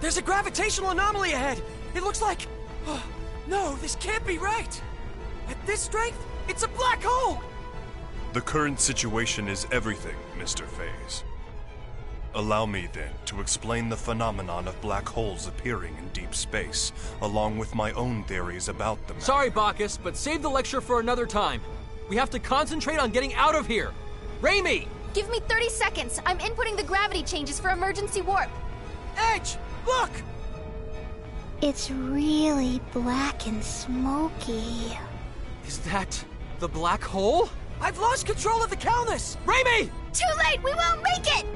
There's a gravitational anomaly ahead! It looks like... Oh, no, this can't be right! At this strength, it's a black hole! The current situation is everything, Mr. Phase. Allow me, then, to explain the phenomenon of black holes appearing in deep space, along with my own theories about them. Sorry, Bacchus, but save the lecture for another time. We have to concentrate on getting out of here. Raimi! Give me 30 seconds. I'm inputting the gravity changes for emergency warp. Edge, look! It's really black and smoky. Is that the black hole? I've lost control of the Calnus! Raimi! Too late! We won't make it!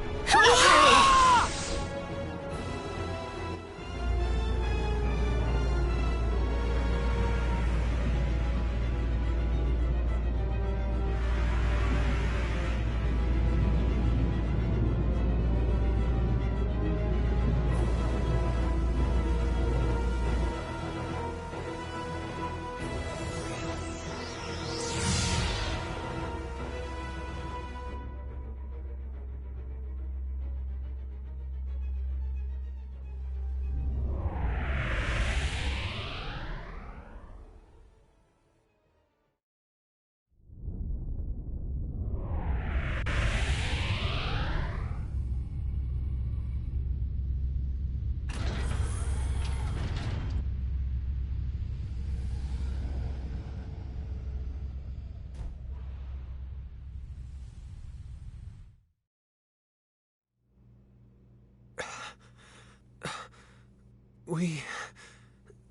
We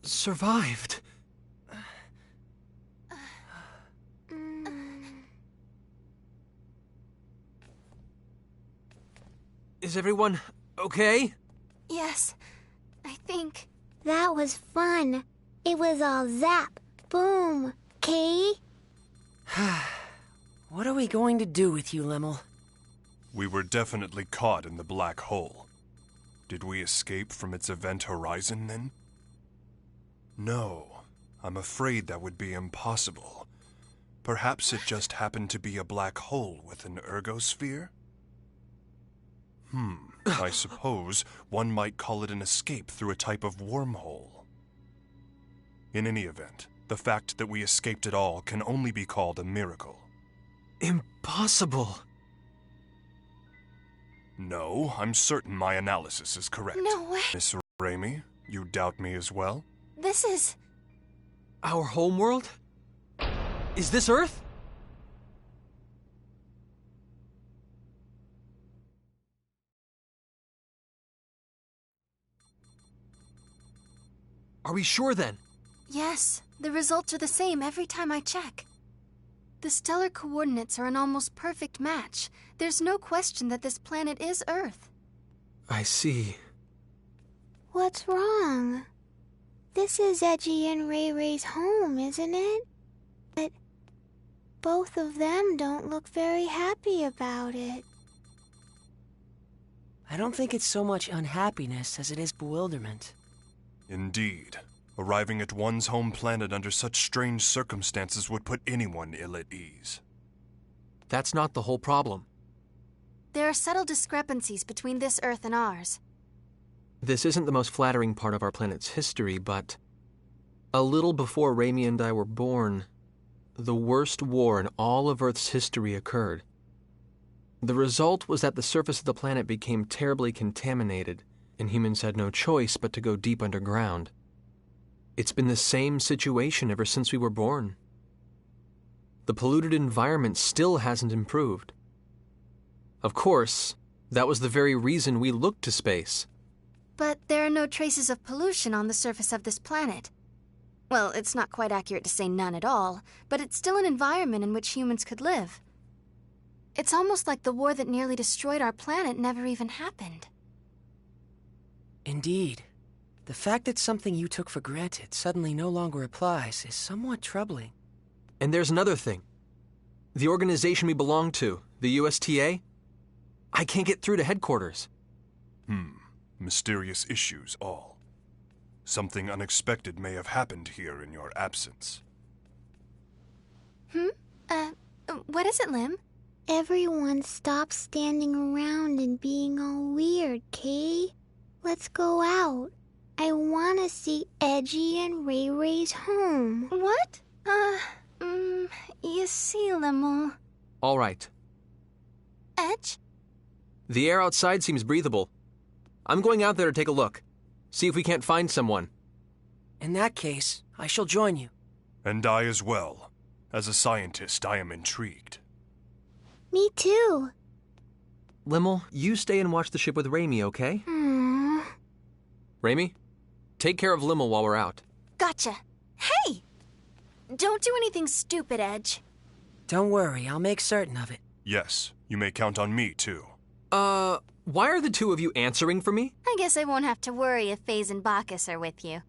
survived. Is everyone okay? Yes, I think. That was fun. It was all zap, boom, Kay? What are we going to do with you, Limmel? We were definitely caught in the black hole. Did we escape from its event horizon, then? No, I'm afraid that would be impossible. Perhaps it just happened to be a black hole with an ergosphere? I suppose one might call it an escape through a type of wormhole. In any event, the fact that we escaped at all can only be called a miracle. Impossible. No, I'm certain my analysis is correct. No way. Miss Raimi, you doubt me as well? This is... Our homeworld? Is this Earth? Are we sure then? Yes, the results are the same every time I check. The stellar coordinates are an almost perfect match. There's no question that this planet is Earth. I see. What's wrong? This is Edgy and Ray Ray's home, isn't it? But both of them don't look very happy about it. I don't think it's so much unhappiness as it is bewilderment. Indeed. Arriving at one's home planet under such strange circumstances would put anyone ill at ease. That's not the whole problem. There are subtle discrepancies between this Earth and ours. This isn't the most flattering part of our planet's history, but a little before Raimi and I were born, the worst war in all of Earth's history occurred. The result was that the surface of the planet became terribly contaminated, and humans had no choice but to go deep underground. It's been the same situation ever since we were born. The polluted environment still hasn't improved. Of course, that was the very reason we looked to space. But there are no traces of pollution on the surface of this planet. Well, it's not quite accurate to say none at all, but it's still an environment in which humans could live. It's almost like the war that nearly destroyed our planet never even happened. Indeed. The fact that something you took for granted suddenly no longer applies is somewhat troubling. And there's another thing. The organization we belong to, the USTA, I can't get through to headquarters. Mysterious issues all. Something unexpected may have happened here in your absence. What is it, Lim? Everyone stop standing around and being all weird, Kay. Let's go out. I want to see Edgy and Ray Ray's home. What? You see, Limmel. All right. Edge? The air outside seems breathable. I'm going out there to take a look. See if we can't find someone. In that case, I shall join you. And I as well. As a scientist, I am intrigued. Me too. Limmel, you stay and watch the ship with Raimi, okay? Raimi, take care of Limmel while we're out. Gotcha. Hey! Don't do anything stupid, Edge. Don't worry, I'll make certain of it. Yes, you may count on me, too. Why are the two of you answering for me? I guess I won't have to worry if Faze and Bacchus are with you.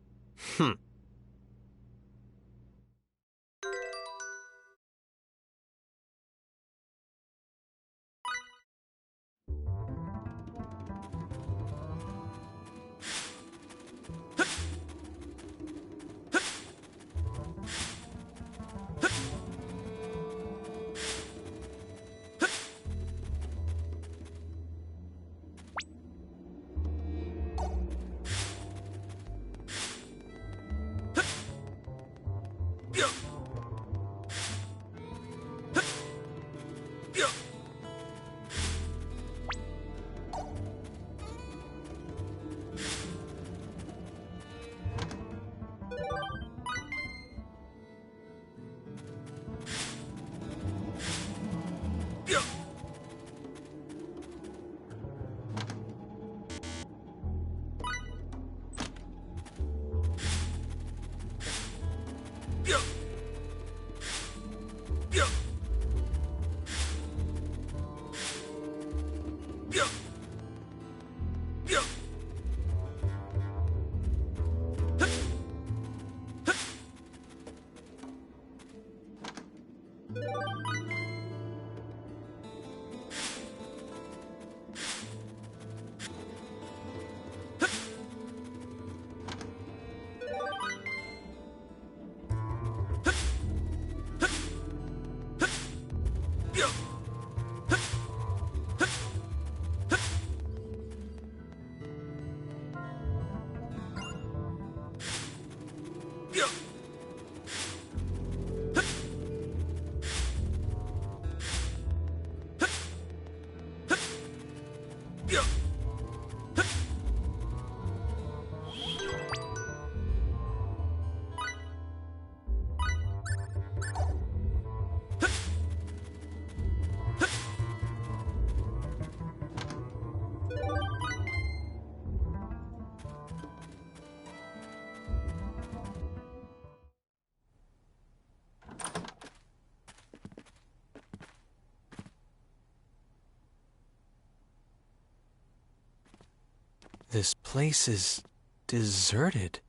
This place is deserted.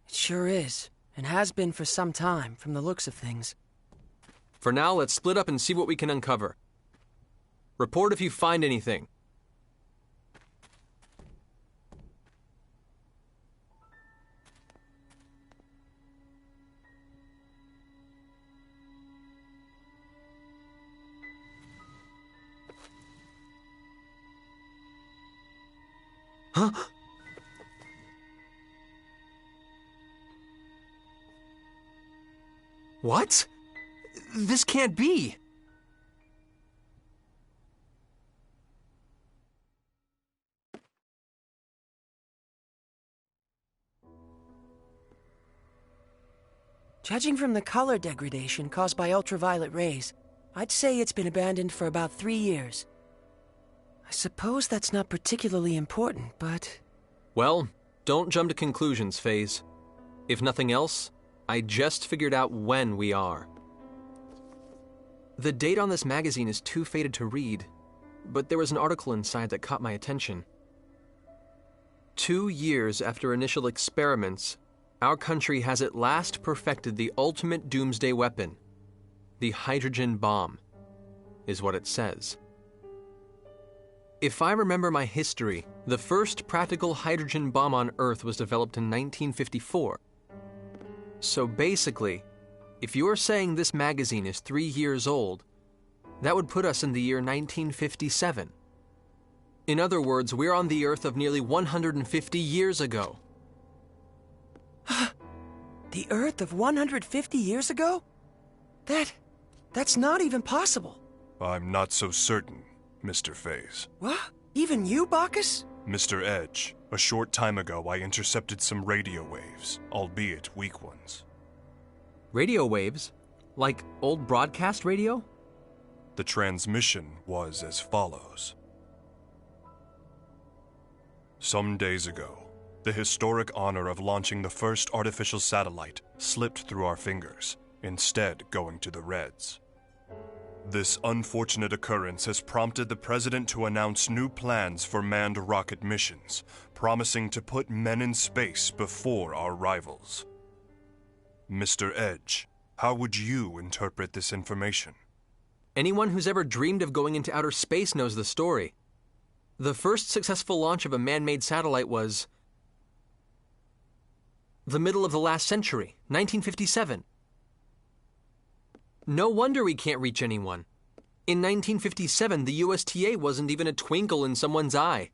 It sure is, and has been for some time, from the looks of things. For now, let's split up and see what we can uncover. Report if you find anything. Huh? What? This can't be. Judging from the color degradation caused by ultraviolet rays, I'd say it's been abandoned for about 3 years. I suppose that's not particularly important, but... Well, don't jump to conclusions, Faze. If nothing else, I just figured out when we are. The date on this magazine is too faded to read, but there was an article inside that caught my attention. 2 years after initial experiments, our country has at last perfected the ultimate doomsday weapon. The hydrogen bomb, is what it says. If I remember my history, the first practical hydrogen bomb on Earth was developed in 1954. So basically, if you're saying this magazine is 3 years old, that would put us in the year 1957. In other words, we're on the Earth of nearly 150 years ago. The Earth of 150 years ago? That's not even possible. I'm not so certain, Mr. Faze. What? Even you, Bacchus? Mr. Edge, a short time ago I intercepted some radio waves, albeit weak ones. Radio waves? Like old broadcast radio? The transmission was as follows. Some days ago, the historic honor of launching the first artificial satellite slipped through our fingers, instead going to the Reds. This unfortunate occurrence has prompted the President to announce new plans for manned rocket missions, promising to put men in space before our rivals. Mr. Edge, how would you interpret this information? Anyone who's ever dreamed of going into outer space knows the story. The first successful launch of a man-made satellite was the middle of the last century, 1957. No wonder we can't reach anyone. In 1957, the USTA wasn't even a twinkle in someone's eye.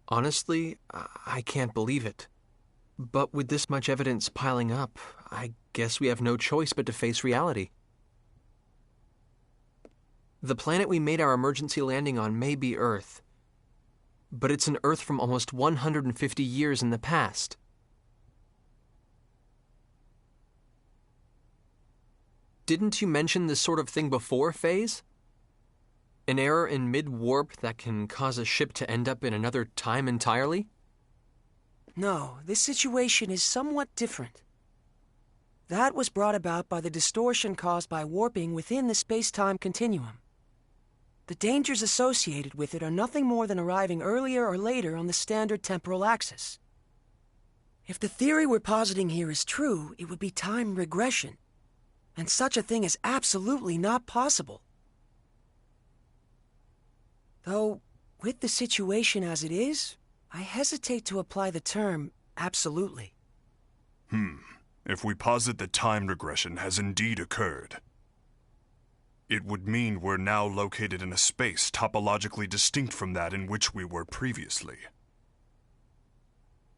Honestly, I can't believe it. But with this much evidence piling up, I guess we have no choice but to face reality. The planet we made our emergency landing on may be Earth, but it's an Earth from almost 150 years in the past. Didn't you mention this sort of thing before, Faze? An error in mid-warp that can cause a ship to end up in another time entirely? No, this situation is somewhat different. That was brought about by the distortion caused by warping within the space-time continuum. The dangers associated with it are nothing more than arriving earlier or later on the standard temporal axis. If the theory we're positing here is true, it would be time regression. And such a thing is absolutely not possible. Though, with the situation as it is, I hesitate to apply the term absolutely. If we posit that time regression has indeed occurred, it would mean we're now located in a space topologically distinct from that in which we were previously.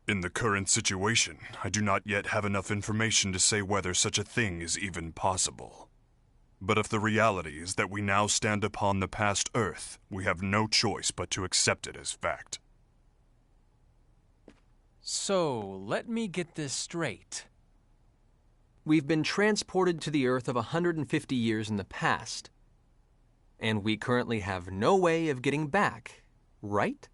In the current situation, I do not yet have enough information to say whether such a thing is even possible. But if the reality is that we now stand upon the past Earth, we have no choice but to accept it as fact. So, let me get this straight. We've been transported to the Earth of 150 years in the past, and we currently have no way of getting back, right?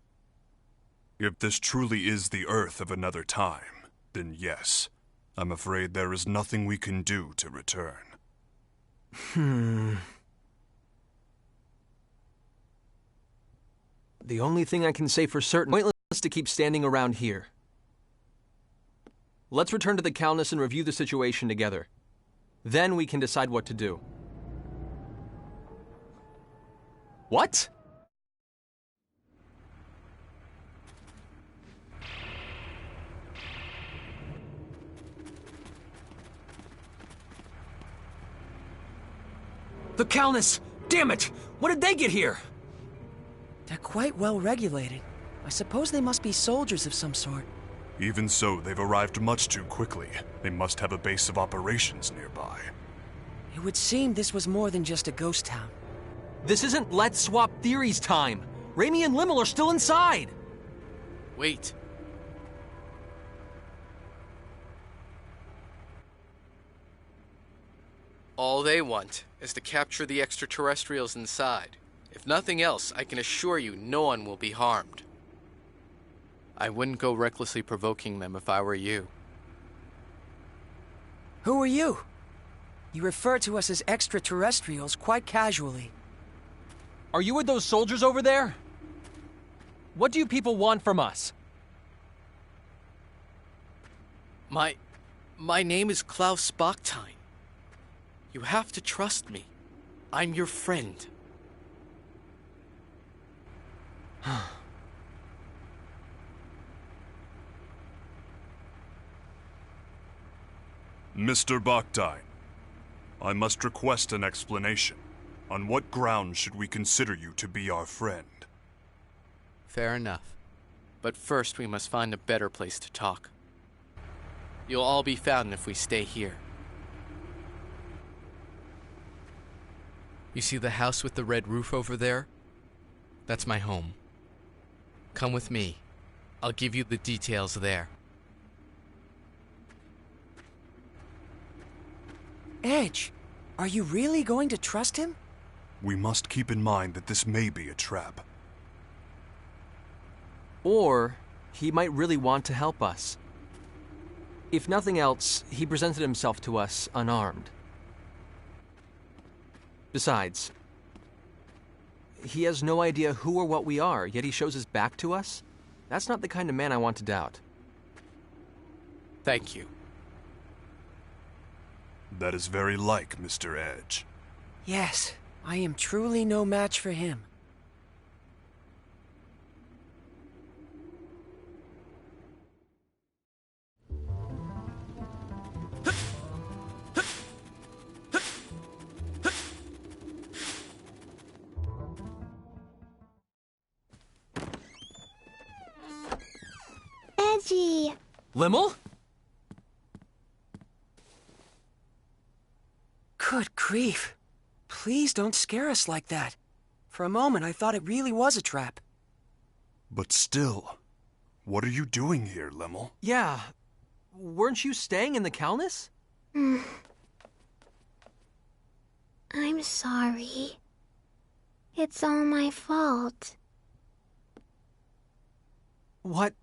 If this truly is the Earth of another time, then yes, I'm afraid there is nothing we can do to return. The only thing I can say for certain, pointless to keep standing around here. Let's return to the Calnus and review the situation together. Then we can decide what to do. What? The Calnus! Damn it! When did they get here? They're quite well regulated. I suppose they must be soldiers of some sort. Even so, they've arrived much too quickly. They must have a base of operations nearby. It would seem this was more than just a ghost town. This isn't Let's Swap Theories time. Raimi and Limmel are still inside. Wait. All they want is to capture the extraterrestrials inside. If nothing else, I can assure you no one will be harmed. I wouldn't go recklessly provoking them if I were you. Who are you? You refer to us as extraterrestrials quite casually. Are you with those soldiers over there? What do you people want from us? My name is Klaus Bachtein. You have to trust me. I'm your friend. Mr. Bachtein, I must request an explanation. On what grounds should we consider you to be our friend? Fair enough. But first we must find a better place to talk. You'll all be found if we stay here. You see the house with the red roof over there? That's my home. Come with me. I'll give you the details there. Edge, are you really going to trust him? We must keep in mind that this may be a trap. Or he might really want to help us. If nothing else, he presented himself to us unarmed. Besides, he has no idea who or what we are, yet he shows his back to us? That's not the kind of man I want to doubt. Thank you. That is very like Mr. Edge. Yes, I am truly no match for him. Edgy. Limmel? Good grief. Please don't scare us like that. For a moment, I thought it really was a trap. But still, what are you doing here, Limmel? Yeah. Weren't you staying in the Calnus? I'm sorry. It's all my fault. What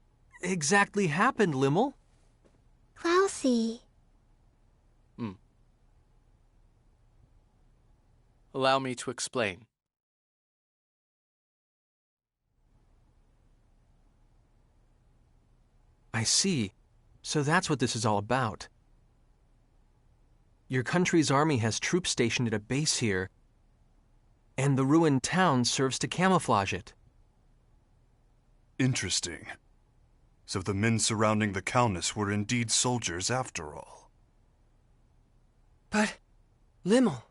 exactly happened, Limmel? Klausy. Allow me to explain. I see. So that's what this is all about. Your country's army has troops stationed at a base here, and the ruined town serves to camouflage it. Interesting. So the men surrounding the Calnus were indeed soldiers after all. But, Limmel,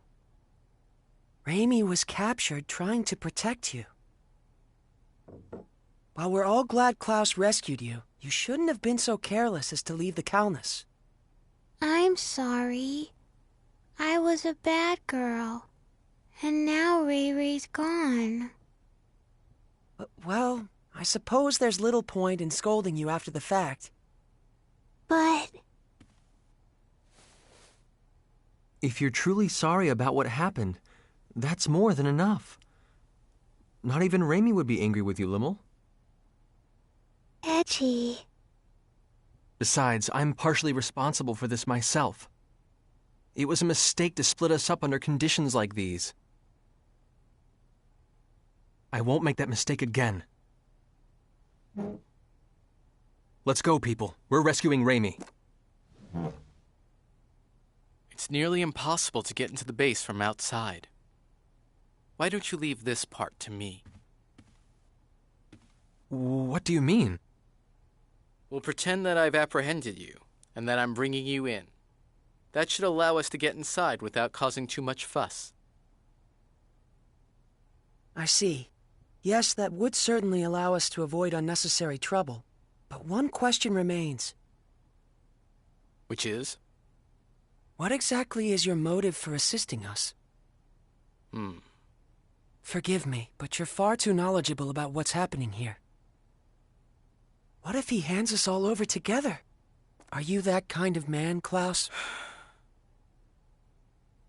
Raimi was captured trying to protect you. While we're all glad Klaus rescued you, you shouldn't have been so careless as to leave the Calnus. I'm sorry. I was a bad girl. And now Ray Ray's gone. Well, I suppose there's little point in scolding you after the fact. But If you're truly sorry about what happened, that's more than enough. Not even Raimi would be angry with you, Limmel. Edgy. Besides, I'm partially responsible for this myself. It was a mistake to split us up under conditions like these. I won't make that mistake again. Let's go, people. We're rescuing Raimi. It's nearly impossible to get into the base from outside. Why don't you leave this part to me? What do you mean? We'll pretend that I've apprehended you, and that I'm bringing you in. That should allow us to get inside without causing too much fuss. I see. Yes, that would certainly allow us to avoid unnecessary trouble. But one question remains. Which is? What exactly is your motive for assisting us? Forgive me, but you're far too knowledgeable about what's happening here. What if he hands us all over together? Are you that kind of man, Klaus?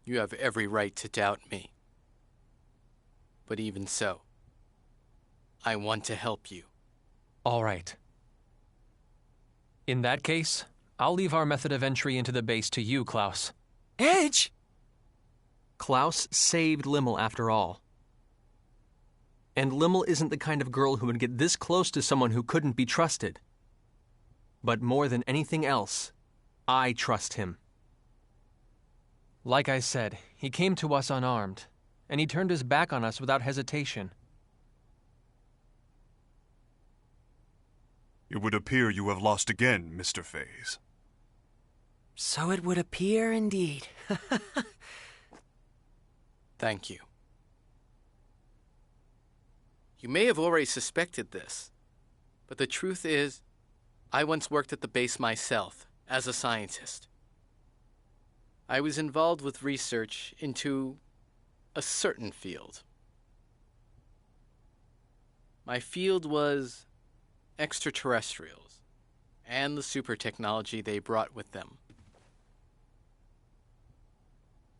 You have every right to doubt me. But even so, I want to help you. All right. In that case, I'll leave our method of entry into the base to you, Klaus. Edge! Klaus saved Limmel after all. And Limmel isn't the kind of girl who would get this close to someone who couldn't be trusted. But more than anything else, I trust him. Like I said, he came to us unarmed, and he turned his back on us without hesitation. It would appear you have lost again, Mr. Faze. So it would appear indeed. Thank you. You may have already suspected this, but the truth is, I once worked at the base myself, as a scientist. I was involved with research into a certain field. My field was extraterrestrials and the super technology they brought with them.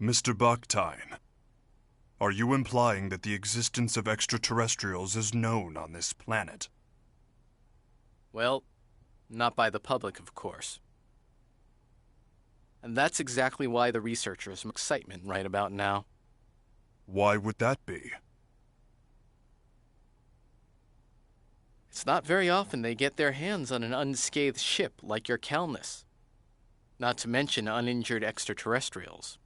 Mr. Bucktyne, are you implying that the existence of extraterrestrials is known on this planet? Well, not by the public, of course. And that's exactly why the researchers have excitement right about now. Why would that be? It's not very often they get their hands on an unscathed ship like your Calnus, not to mention uninjured extraterrestrials.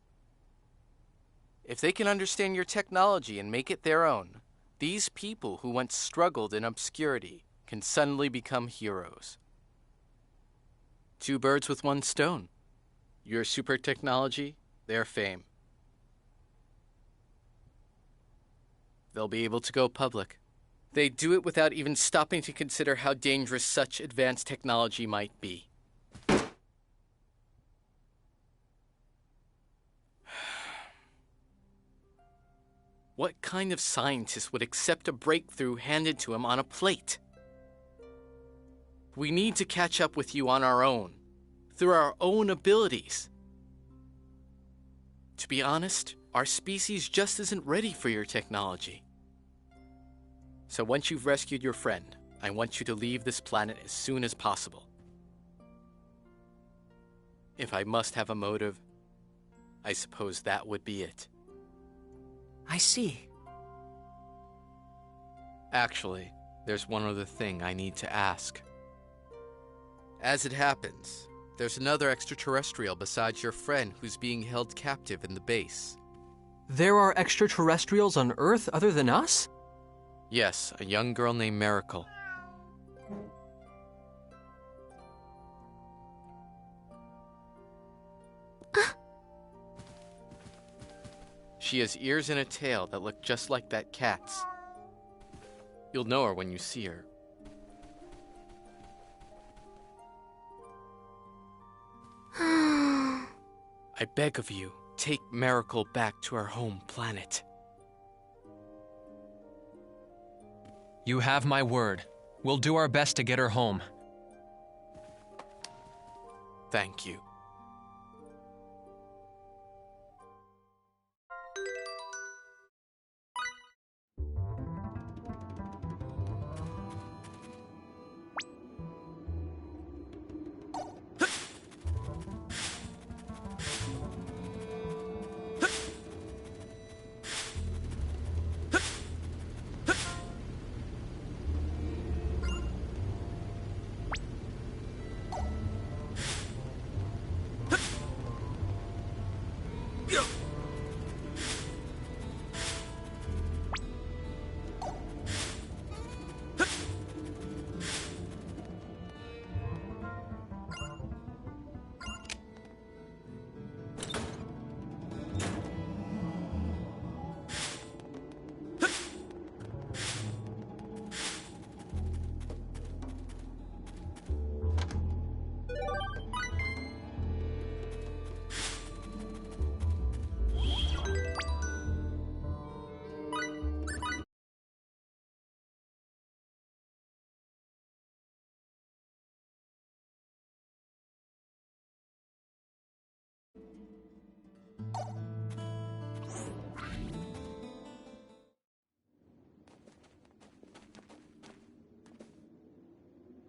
If they can understand your technology and make it their own, these people who once struggled in obscurity can suddenly become heroes. Two birds with one stone. Your super technology, their fame. They'll be able to go public. They do it without even stopping to consider how dangerous such advanced technology might be. What kind of scientist would accept a breakthrough handed to him on a plate? We need to catch up with you on our own, through our own abilities. To be honest, our species just isn't ready for your technology. So once you've rescued your friend, I want you to leave this planet as soon as possible. If I must have a motive, I suppose that would be it. I see. Actually, there's one other thing I need to ask. As it happens, there's another extraterrestrial besides your friend who's being held captive in the base. There are extraterrestrials on Earth other than us? Yes, a young girl named Miracle. She has ears and a tail that look just like that cat's. You'll know her when you see her. I beg of you, take Miracle back to her home planet. You have my word. We'll do our best to get her home. Thank you.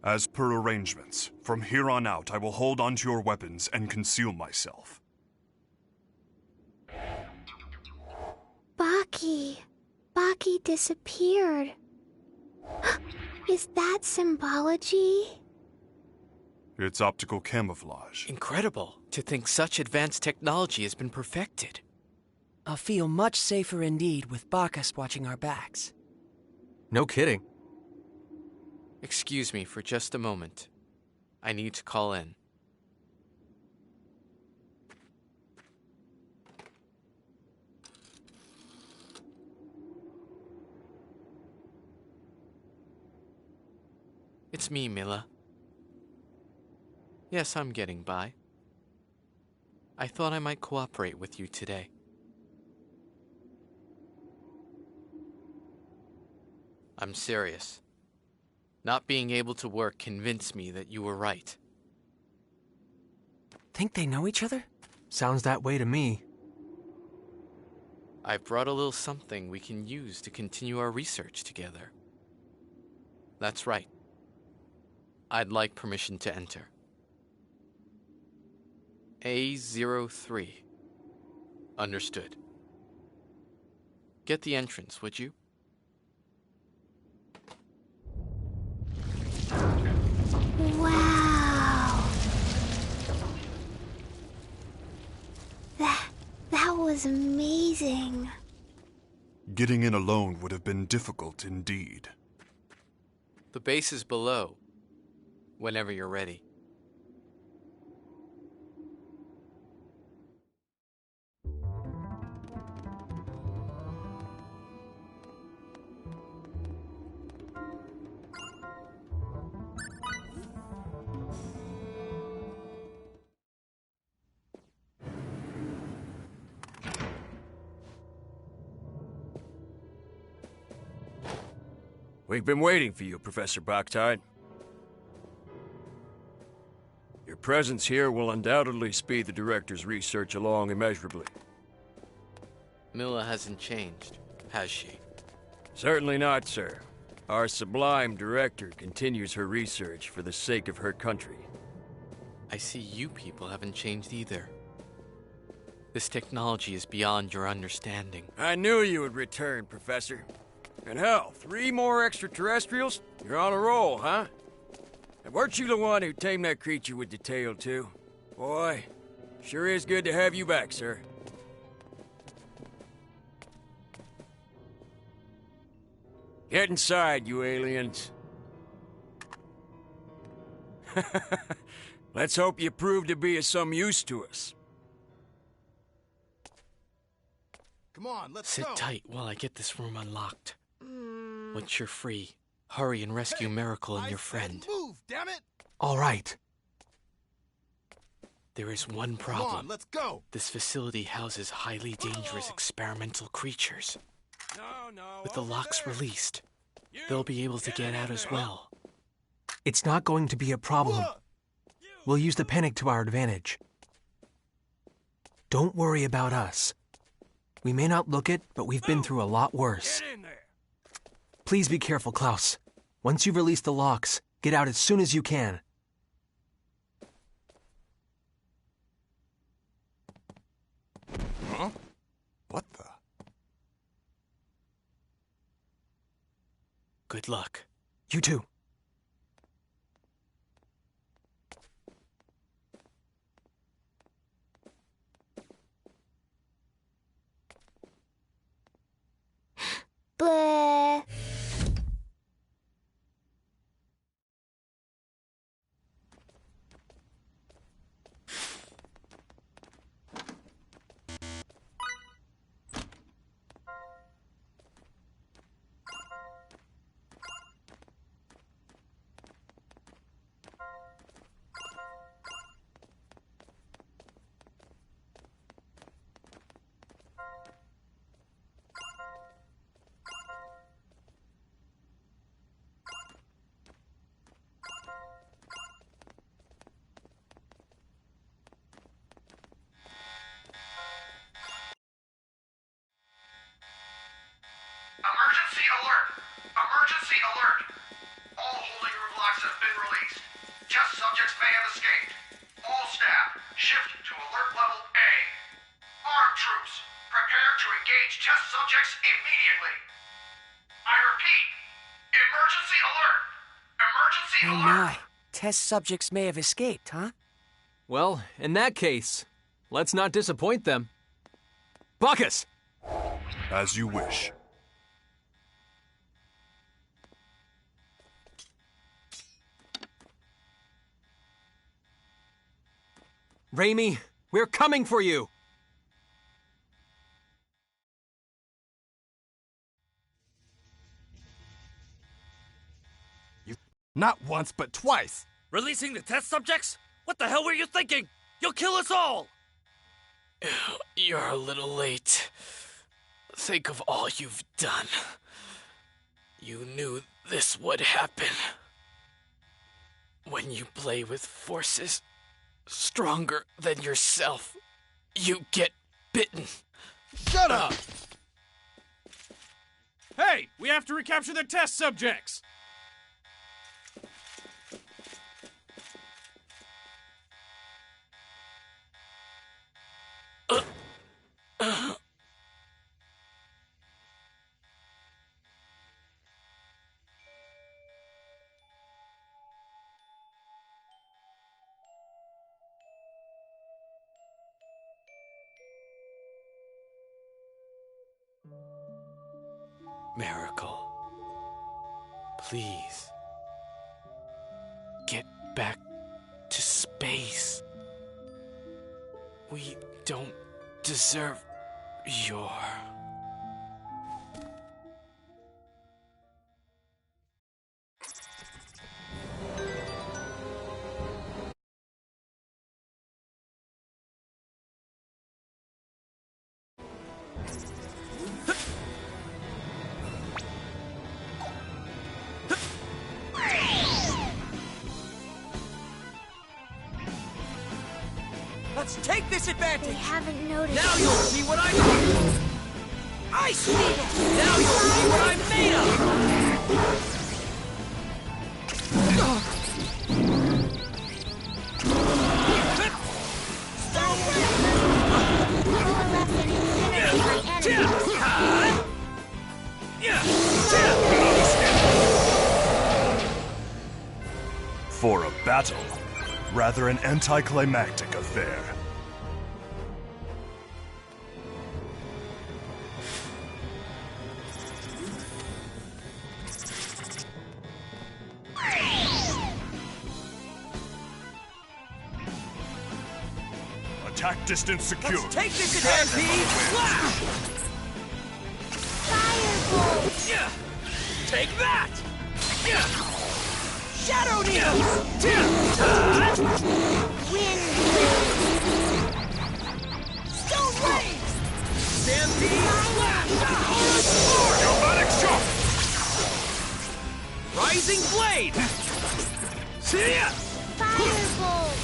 As per arrangements, from here on out I will hold onto your weapons and conceal myself. Baki. Baki disappeared. Is that symbology? It's optical camouflage. Incredible to think such advanced technology has been perfected. I'll feel much safer indeed with Bacchus watching our backs. No kidding. Excuse me for just a moment. I need to call in. It's me, Milla. Yes, I'm getting by. I thought I might cooperate with you today. I'm serious. Not being able to work convinced me that you were right. Think they know each other? Sounds that way to me. I've brought a little something we can use to continue our research together. That's right. I'd like permission to enter. A03. Understood. Get the entrance, would you? Wow. That was amazing. Getting in alone would have been difficult indeed. The base is below, whenever you're ready. We've been waiting for you, Professor Boctide. Your presence here will undoubtedly speed the Director's research along immeasurably. Milla hasn't changed, has she? Certainly not, sir. Our sublime Director continues her research for the sake of her country. I see you people haven't changed either. This technology is beyond your understanding. I knew you would return, Professor. And hell, 3 more extraterrestrials? You're on a roll, huh? And weren't you the one who tamed that creature with the tail, too? Boy, sure is good to have you back, sir. Get inside, you aliens. Let's hope you prove to be of some use to us. Come on, let's Sit go. tight while I get this room unlocked. Once you're free, hurry and rescue Miracle and I your said friend. Move, damn it! All right. There is one Come problem. on, let's go. This facility houses highly dangerous experimental creatures. No, With the over locks there. released, they'll be able to get out as well. It's not going to be a problem. We'll use the panic to our advantage. Don't worry about us. We may not look it, but we've been through a lot worse. Get in there. Please be careful, Klaus. Once you've released the locks, get out as soon as you can. Huh? What the? Good luck. You too. Bleh. Emergency alert! Emergency alert! All holding room locks have been released. Test subjects may have escaped. All staff, shift to alert level A. Armed troops, prepare to engage test subjects immediately. I repeat, emergency alert! Emergency Oh alert! my. Test subjects may have escaped, huh? Well, in that case, let's not disappoint them. Bacchus! As you wish. Raimi, we're coming for you! Not once, but twice. Releasing the test subjects? What the hell were you thinking? You'll kill us all! You're a little late. Think of all you've done. You knew this would happen. When you play with forces stronger than yourself, you get bitten. Shut up! Hey, we have to recapture the test subjects! Miracle. Please. Get back to space. We don't deserve your... Let's take this They advantage! haven't noticed. Now you'll see what I'm made of! Ice Needle! Now you'll see what I'm made of! For a battle, rather an anticlimactic affair. Attack distance secured. Let's take this advantage! Firebolt! Yeah. Take that! Yeah. Shadow Needles! Wind Stone Waves! Stampede! Galvanic shock! Rising Blade! See ya! Firebolt!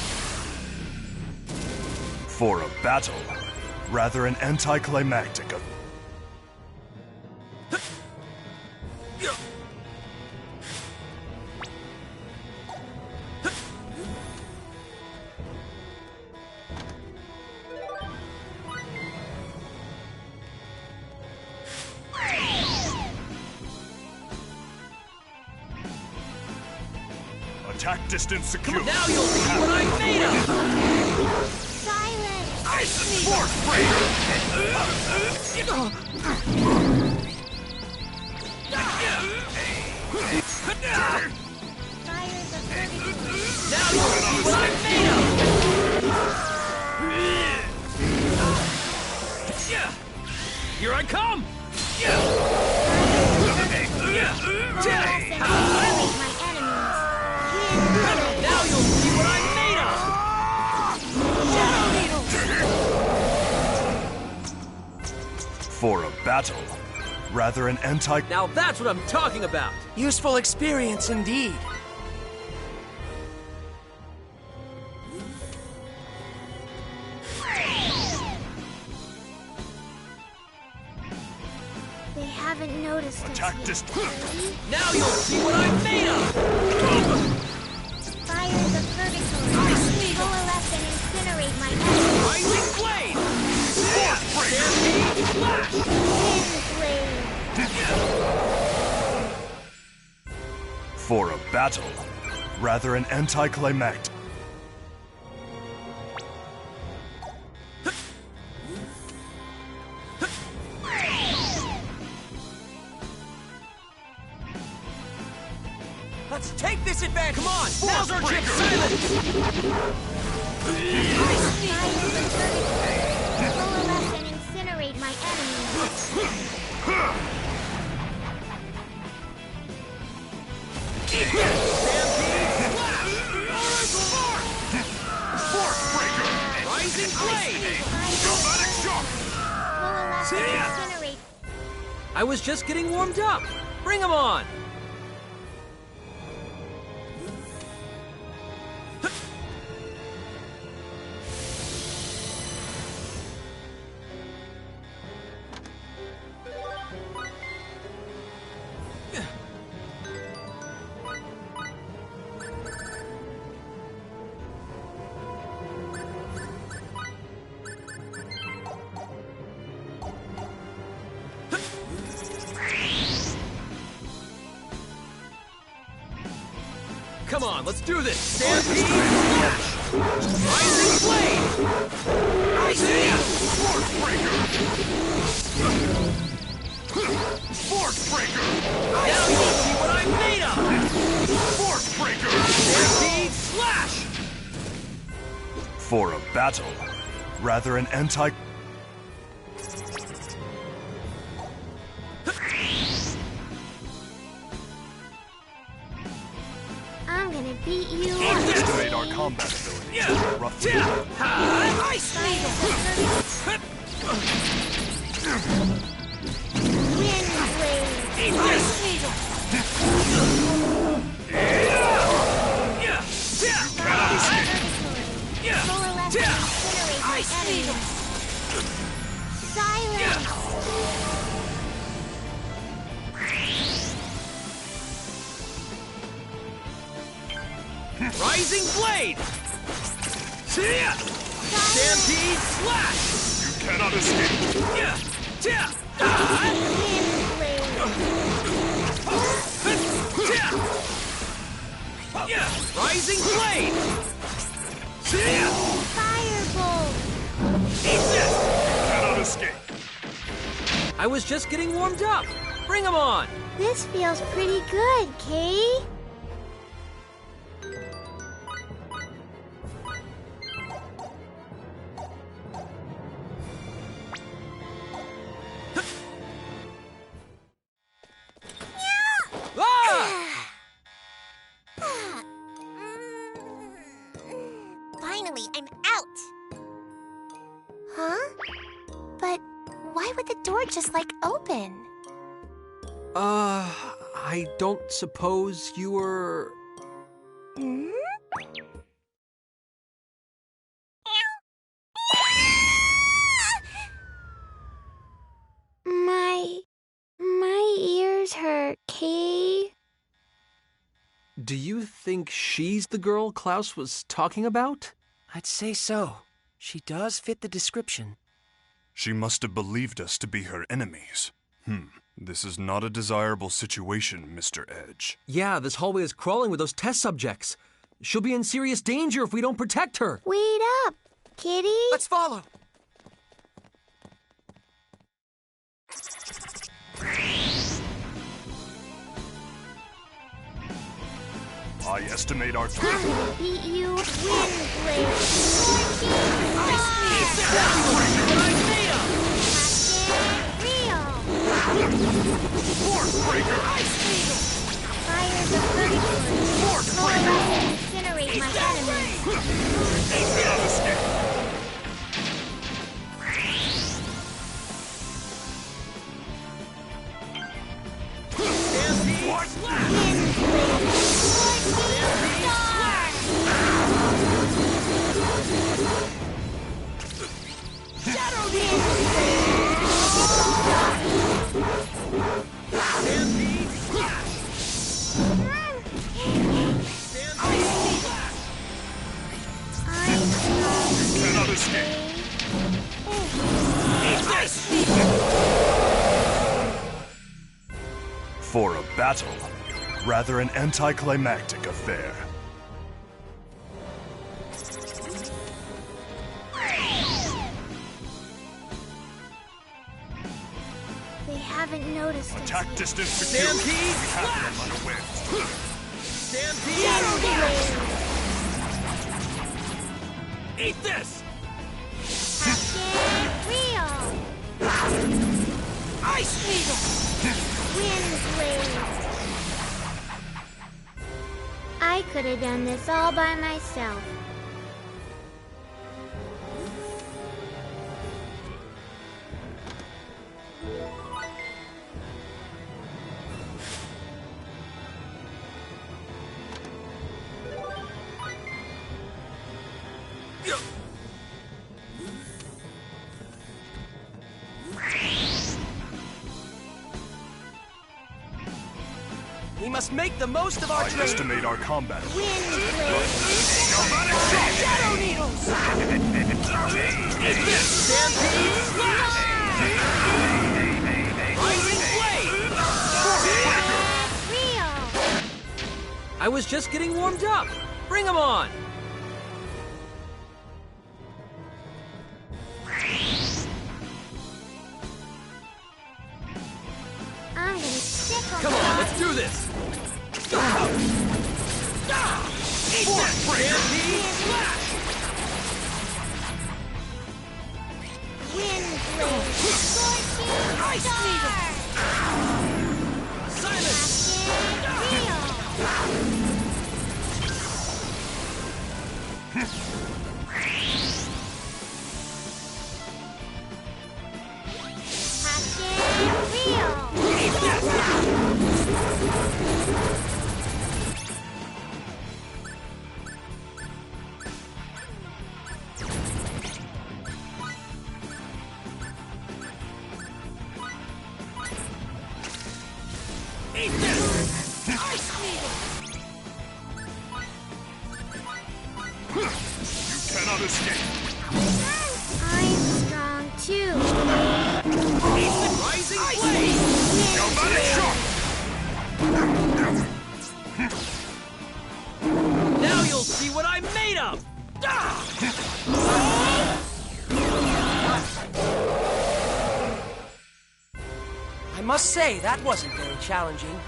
For a battle, rather an anticlimactic affair. Attack distance secured. Now you'll see what I'm made of! Silence! Ice Force Breaker! Fire the vertical. Now you'll see what I'm made of! Here I come! Annihilate my enemies. Now you'll see what I'm made of! For a battle, rather an anti... Now that's what I'm talking about! Useful experience indeed. They haven't noticed us Attack yet. distance... Now you'll see what I'm made of! Fire the vertical. Coalesce and incinerate my enemies. Rising Blade! Stampede Flash! Wind blade. For a battle, rather an anticlimactic... Let's take this advantage! Come on! Now's our chance! Silence! Fire the vertical. Coalesce and incinerate my enemies. Stampede I was just getting warmed up. Bring 'em on! Come on, let's do this! Stampede! Slash! Rising Blade! I see ya! Force Breaker! Force Breaker! Now you'll see what I'm made of! Force Breaker! Stampede! Slash! For a battle, rather an anti... I'm gonna beat you up. Underestimate our combat abilities. Roughly. Ice Needle! Wind Blade. Ice Needle! Coalesce and incinerate my Ice enemies. Needle! Silence. Rising Blade! See ya! Stampede Slash! You cannot escape. Yeah! Yeah! Wind Blade. Yeah! Rising Blade! See ya! Firebolt. Eat this! You cannot escape. I was just getting warmed up. Bring 'em on! This feels pretty good, Kay. Finally, I'm out! Huh? But why would the door just, open? I don't suppose you were... Hmm? My ears hurt, Kay. Do you think she's the girl Klaus was talking about? I'd say so. She does fit the description. She must have believed us to be her enemies. This is not a desirable situation, Mr. Edge. Yeah, this hallway is crawling with those test subjects. She'll be in serious danger if we don't protect her. Wait up, kitty. Let's follow. I estimate our... I'm gonna beat you with Wind Blade. Force Breaker! Fires of Purgatory. Coalesce and incinerate my enemies. You cannot escape. What? Wind Blade. Shadow Wind Stampede Slash! Stampede Slash! I'm strong. You cannot escape. Ice! For a battle, rather an anticlimactic affair. They haven't noticed us. Attack distance secure. Stampede We have Slash! them unawares. Stampede Slash! Eat this! Captain Real. Ice Needle! Wind Blade. I could have done this all by myself. We must make the most of our I training. estimate our combat. Shadow needles! Stampede slash! Rising blade! I was just getting warmed up. Bring 'em on! I'm gonna stick on Come on, let's do this! Stampede slash! Wind blade. Scorching Ice star. Silence! Eat this! Ice needle! You cannot escape. I'm strong too. Rising blade! Galvanic shock! Now you'll see what I'm made of! I must say, that wasn't very challenging.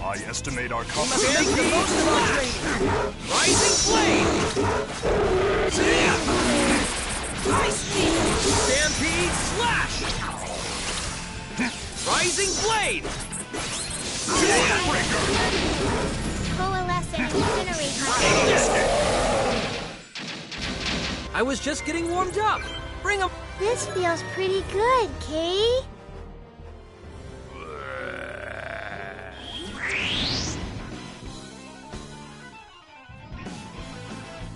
I estimate our We must combat. make the most of our training. Rising blade! Ice needle! Stampede slash! Rising blade! Coalesce and incinerate, hunter. I was just getting warmed up. Bring 'em. This feels pretty good, Kay.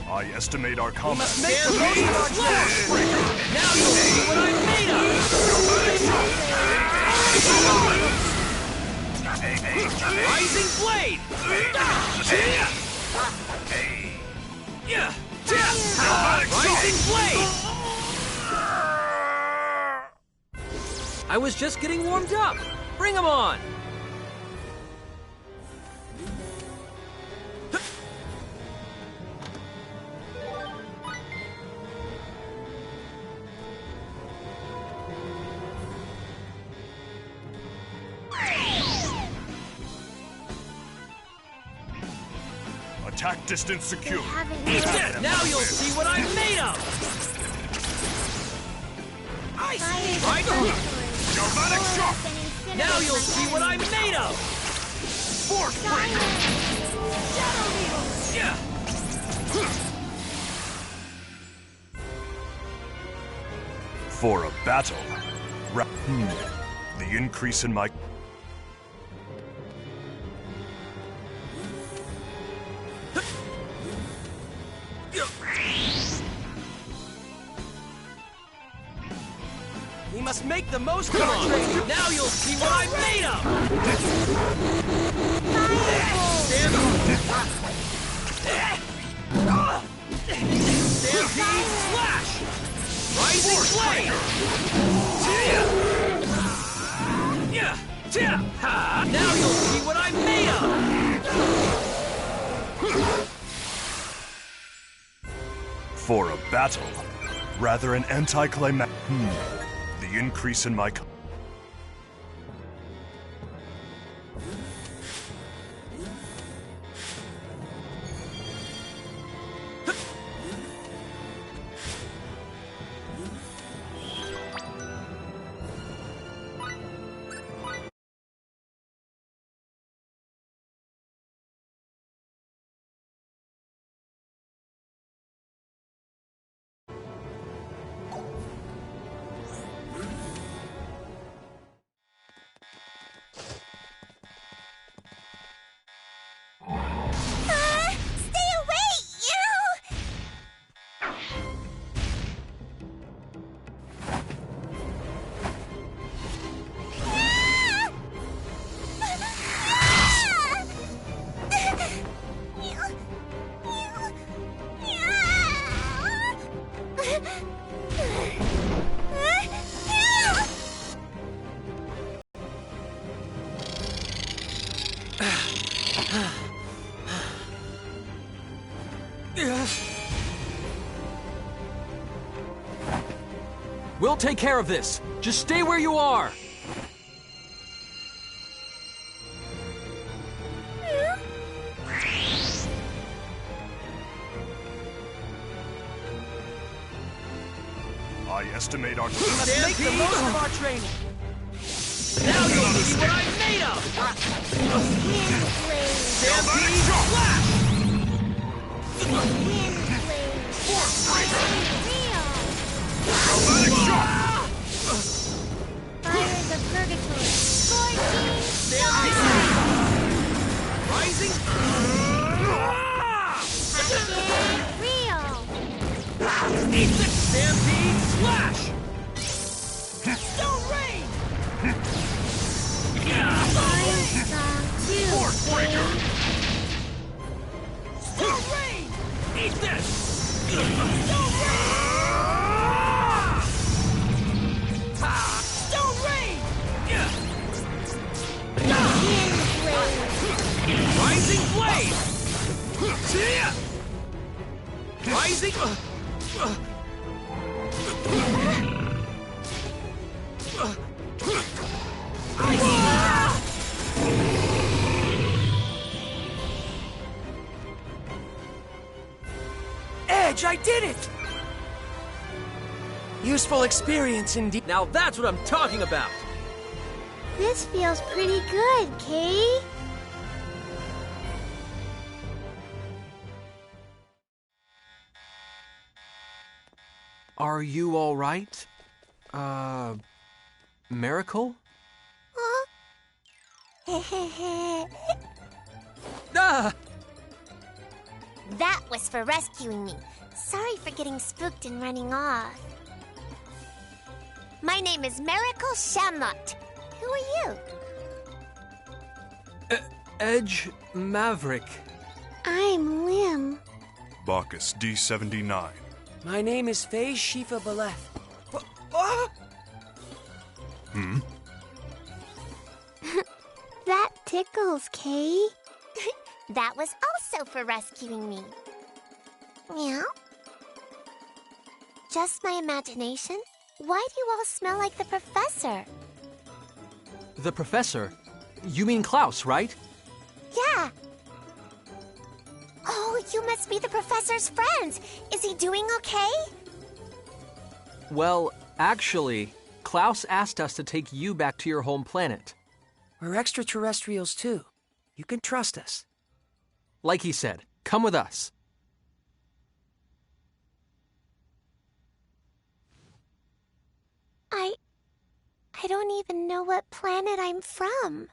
I estimate our We combat. must make the most of our training. Now you'll see what I'm made of! Rising blade! Rising blade! I was just getting warmed up. Bring 'em on! Attack distance secure. Now you'll see what I'm made of! Ice! Right? Galvanic shock! Now you'll see what I'm made of! Force breaker! Yeah! For a battle. The increase in my... We must make the most of our training. Now you'll see what I'm made of! Stampede slash! Rising blade! Now you'll see what I'm made of! For a battle. Rather an anticlimax. The increase in my... We'll take care of this. Just stay where you are. I estimate our... We must make the most of our training. Now you'll see what I'm made of! Stampede Flash! Force Shock! Fires of Purgatory. Scorching Stampede! Rising... Again, real. Eat the Stampede Slash! Stone Rain! Fire Strong 2. Force Breaker! Stone Rain! Eat this! Stone Rain! Stone Rain! Rising Blade! Rising... Edge, I did it! Useful experience indeed. Now that's what I'm talking about! This feels pretty good, Kay. Are you all right? Miracle? Ah! That was for rescuing me. Sorry for getting spooked and running off. My name is Miracle Shamnot. Who are you? Edge Maverick. I'm Lim. Bacchus D79. My name is Faye Shifa Baleth. That tickles, Kay. That was also for rescuing me. Meow? Just my imagination? Why do you all smell like the professor? The professor? You mean Klaus, right? Yeah. Oh, you must be the professor's friends. Is he doing okay? Well, actually, Klaus asked us to take you back to your home planet. We're extraterrestrials too. You can trust us. Like he said, come with us. I don't even know what planet I'm from.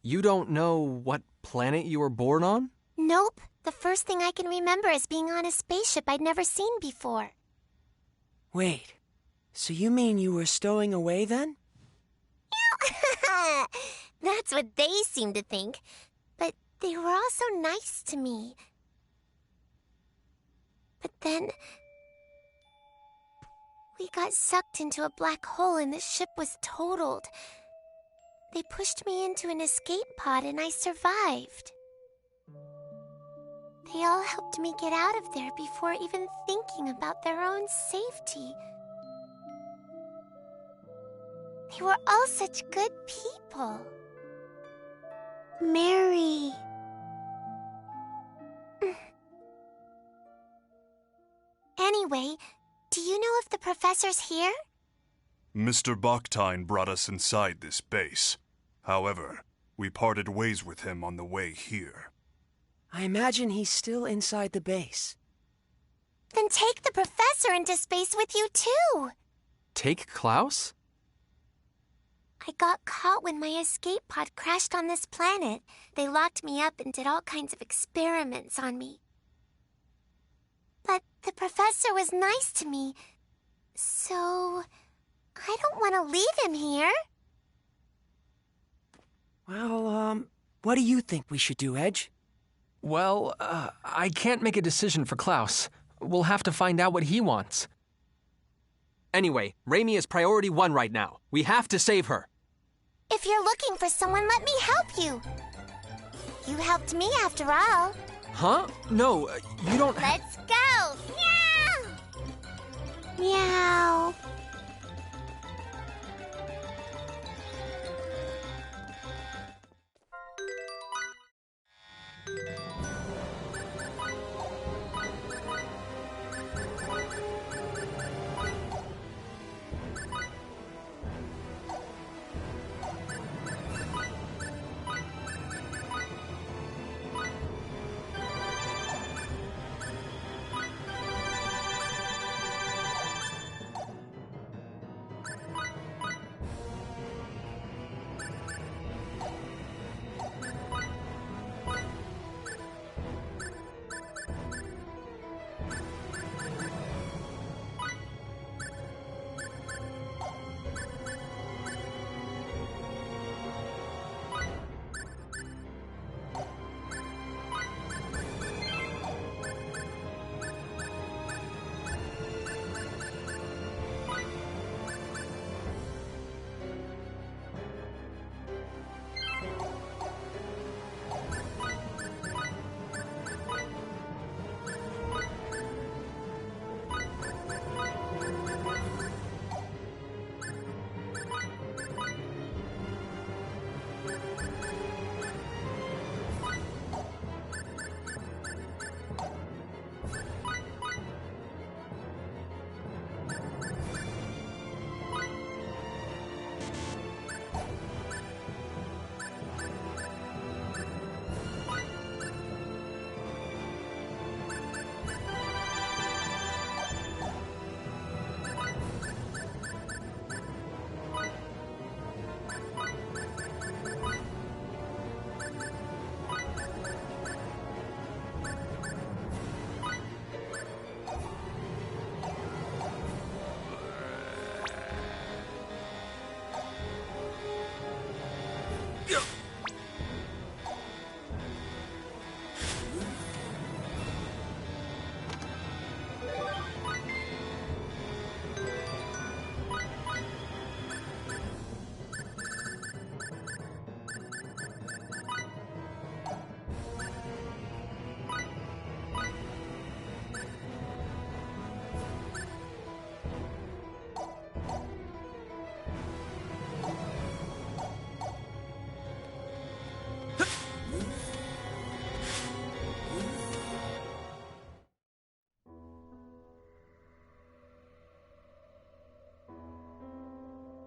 You don't know what planet you were born on? Nope. The first thing I can remember is being on a spaceship I'd never seen before. Wait, so you mean you were stowing away then? That's what they seem to think. But they were all so nice to me. But then... we got sucked into a black hole and the ship was totaled. They pushed me into an escape pod and I survived. They all helped me get out of there before even thinking about their own safety. They were all such good people. Mary. Anyway, do you know if the professor's here? Mr. Baktine brought us inside this base. However, we parted ways with him on the way here. I imagine he's still inside the base. Then take the professor into space with you too. Take Klaus? I got caught when my escape pod crashed on this planet. They locked me up and did all kinds of experiments on me. But the professor was nice to me, so I don't want to leave him here. Well, what do you think we should do, Edge? Well, I can't make a decision for Klaus. We'll have to find out what he wants. Anyway, Raimi is priority 1 right now. We have to save her. If you're looking for someone, let me help you. You helped me after all. Huh? No, you don't... Let's go! Meow! Meow.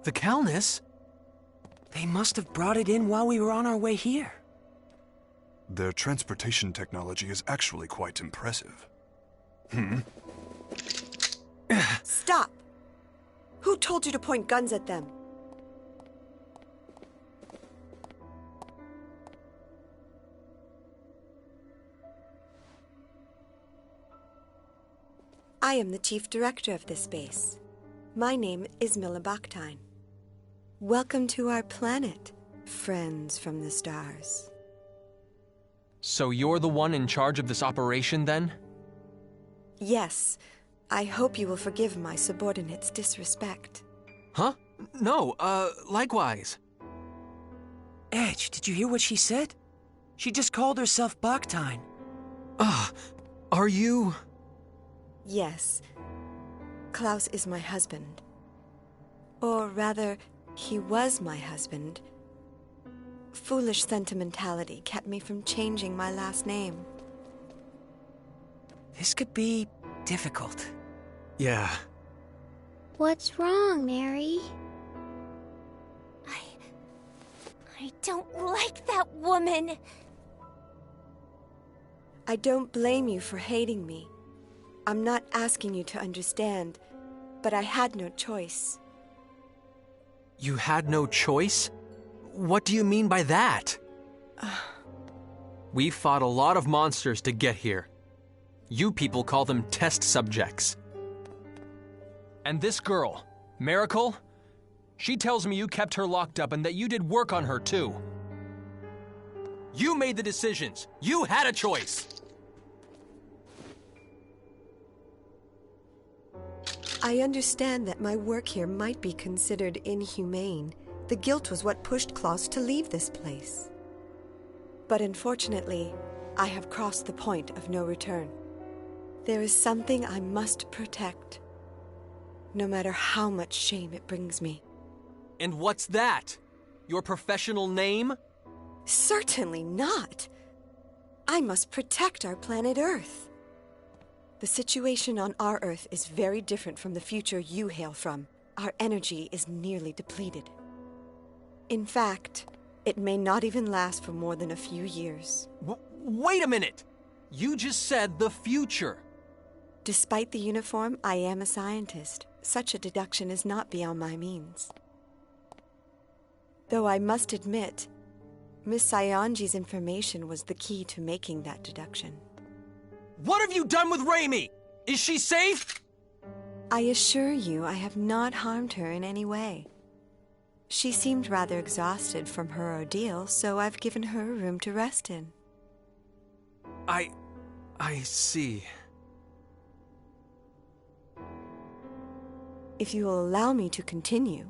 The Calnus? They must have brought it in while we were on our way here. Their transportation technology is actually quite impressive. Stop! Who told you to point guns at them? I am the chief director of this base. My name is Mila Bakhtin. Welcome to our planet, friends from the stars. So you're the one in charge of this operation, then? Yes. I hope you will forgive my subordinate's disrespect. Huh? No, likewise. Edge, did you hear what she said? She just called herself Bakhtin. Are you... Yes. Klaus is my husband. Or rather, he was my husband. Foolish sentimentality kept me from changing my last name. This could be difficult. Yeah. What's wrong, Mary? I don't like that woman. I don't blame you for hating me. I'm not asking you to understand, but I had no choice. You had no choice? What do you mean by that? We fought a lot of monsters to get here. You people call them test subjects. And this girl, Miracle, she tells me you kept her locked up and that you did work on her too. You made the decisions. You had a choice. I understand that my work here might be considered inhumane. The guilt was what pushed Klaus to leave this place. But unfortunately, I have crossed the point of no return. There is something I must protect, no matter how much shame it brings me. And what's that? Your professional name? Certainly not. I must protect our planet Earth. The situation on our Earth is very different from the future you hail from. Our energy is nearly depleted. In fact, it may not even last for more than a few years. Wait a minute! You just said the future. Despite the uniform, I am a scientist. Such a deduction is not beyond my means. Though I must admit, Miss Saionji's information was the key to making that deduction. What have you done with Raimi? Is she safe? I assure you I have not harmed her in any way. She seemed rather exhausted from her ordeal, so I've given her a room to rest in. I see. If you will allow me to continue.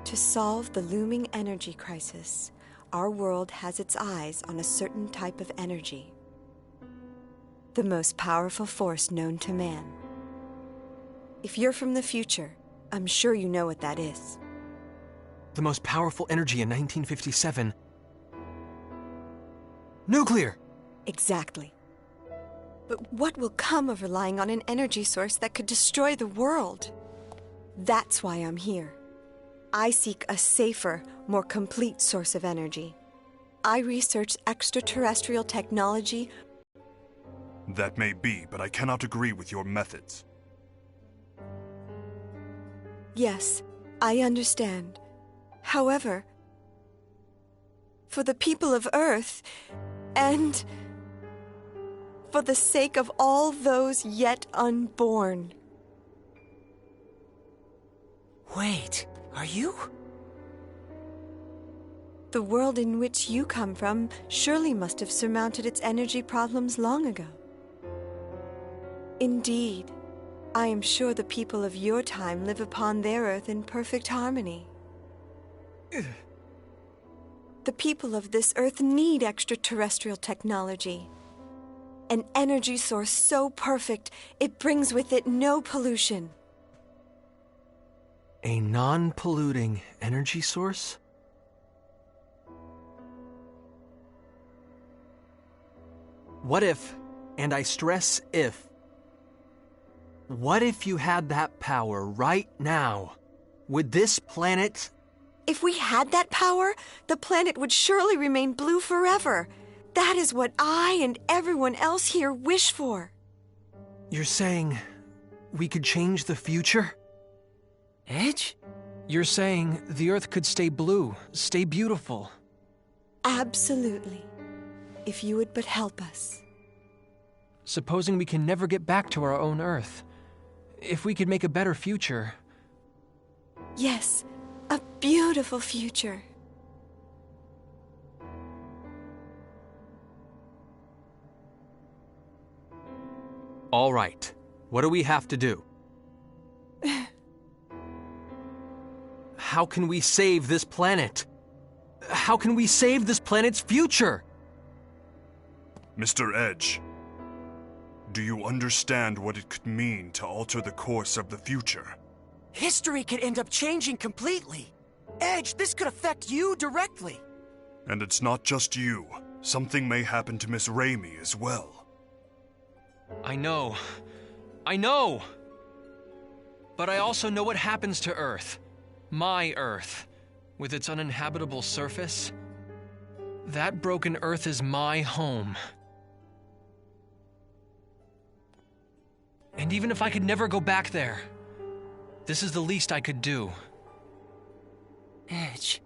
To solve the looming energy crisis, our world has its eyes on a certain type of energy. The most powerful force known to man. If you're from the future, I'm sure you know what that is. The most powerful energy in 1957. Nuclear! Exactly. But what will come of relying on an energy source that could destroy the world? That's why I'm here. I seek a safer, more complete source of energy. I research extraterrestrial technology. That may be, but I cannot agree with your methods. Yes, I understand. However, for the people of Earth, and for the sake of all those yet unborn. Wait, are you? The world in which you come from surely must have surmounted its energy problems long ago. Indeed, I am sure the people of your time live upon their Earth in perfect harmony. The people of this Earth need extraterrestrial technology. An energy source so perfect, it brings with it no pollution. A non-polluting energy source? What if, and I stress if, what if you had that power right now? Would this planet... If we had that power, the planet would surely remain blue forever. That is what I and everyone else here wish for. You're saying we could change the future? Edge? You're saying the Earth could stay blue, stay beautiful. Absolutely. If you would but help us. Supposing we can never get back to our own Earth. If we could make a better future. Yes, a beautiful future. All right. What do we have to do? How can we save this planet? How can we save this planet's future? Mr. Edge, do you understand what it could mean to alter the course of the future? History could end up changing completely. Edge, this could affect you directly. And it's not just you. Something may happen to Miss Raimi as well. I know. I know! But I also know what happens to Earth. My Earth. With its uninhabitable surface. That broken Earth is my home. And even if I could never go back there, this is the least I could do. Edge.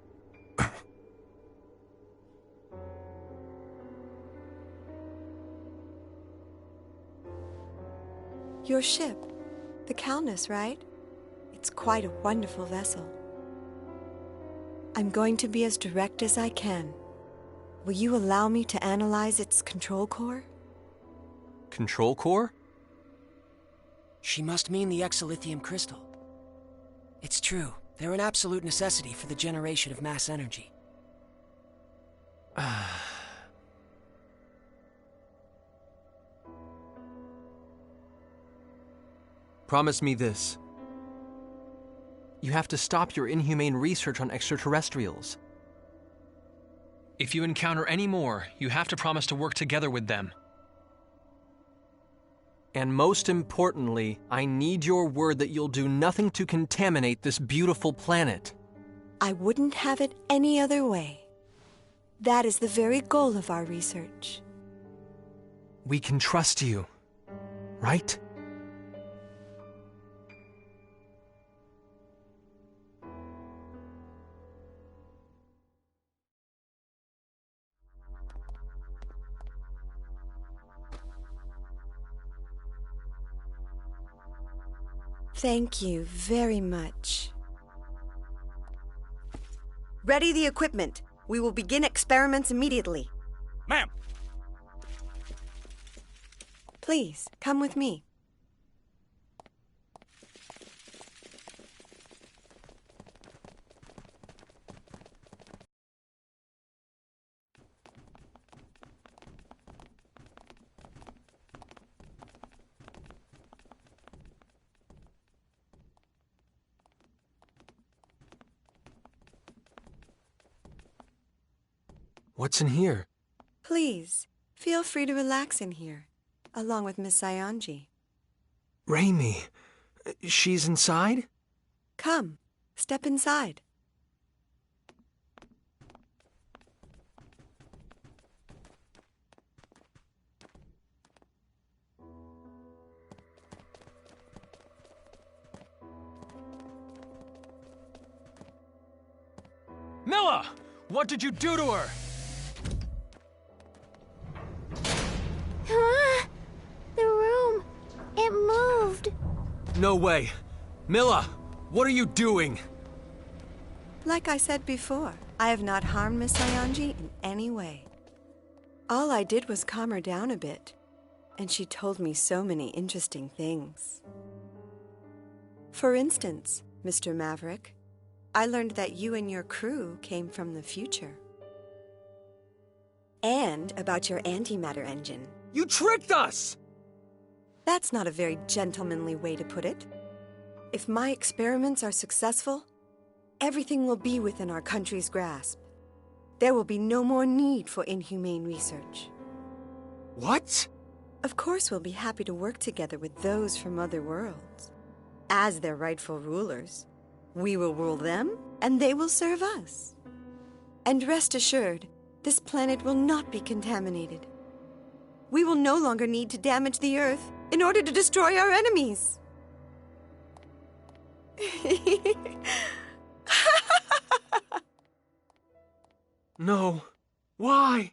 Your ship, the Calnus, right? It's quite a wonderful vessel. I'm going to be as direct as I can. Will you allow me to analyze its control core? Control core? She must mean the exolithium crystal. It's true. They're an absolute necessity for the generation of mass energy. Promise me this. You have to stop your inhumane research on extraterrestrials. If you encounter any more, you have to promise to work together with them. And most importantly, I need your word that you'll do nothing to contaminate this beautiful planet. I wouldn't have it any other way. That is the very goal of our research. We can trust you, right? Thank you very much. Ready the equipment. We will begin experiments immediately. Ma'am! Please, come with me. What's in here? Please, feel free to relax in here, along with Miss Saionji. Raimi. She's inside? Come, step inside. Milla! What did you do to her? The room. It moved. No way. Milla, what are you doing? Like I said before, I have not harmed Miss Saionji in any way. All I did was calm her down a bit, and she told me so many interesting things. For instance, Mr. Maverick, I learned that you and your crew came from the future. And about your antimatter engine. You tricked us! That's not a very gentlemanly way to put it. If my experiments are successful, everything will be within our country's grasp. There will be no more need for inhumane research. What? Of course, we'll be happy to work together with those from other worlds, as their rightful rulers. We will rule them, and they will serve us. And rest assured, this planet will not be contaminated. We will no longer need to damage the Earth in order to destroy our enemies. No. Why?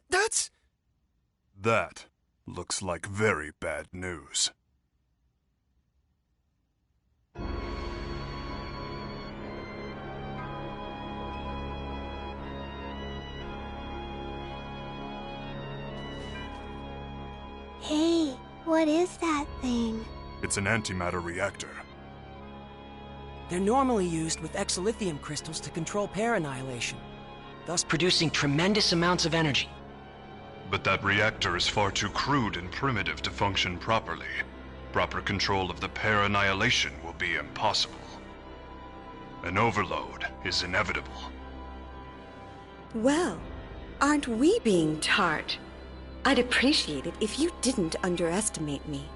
That's... That looks like very bad news. Hey, what is that thing? It's an antimatter reactor. They're normally used with exolithium crystals to control pair annihilation, thus producing tremendous amounts of energy. But that reactor is far too crude and primitive to function properly. Proper control of the pair annihilation will be impossible. An overload is inevitable. Well, aren't we being tart? I'd appreciate it if you didn't underestimate me.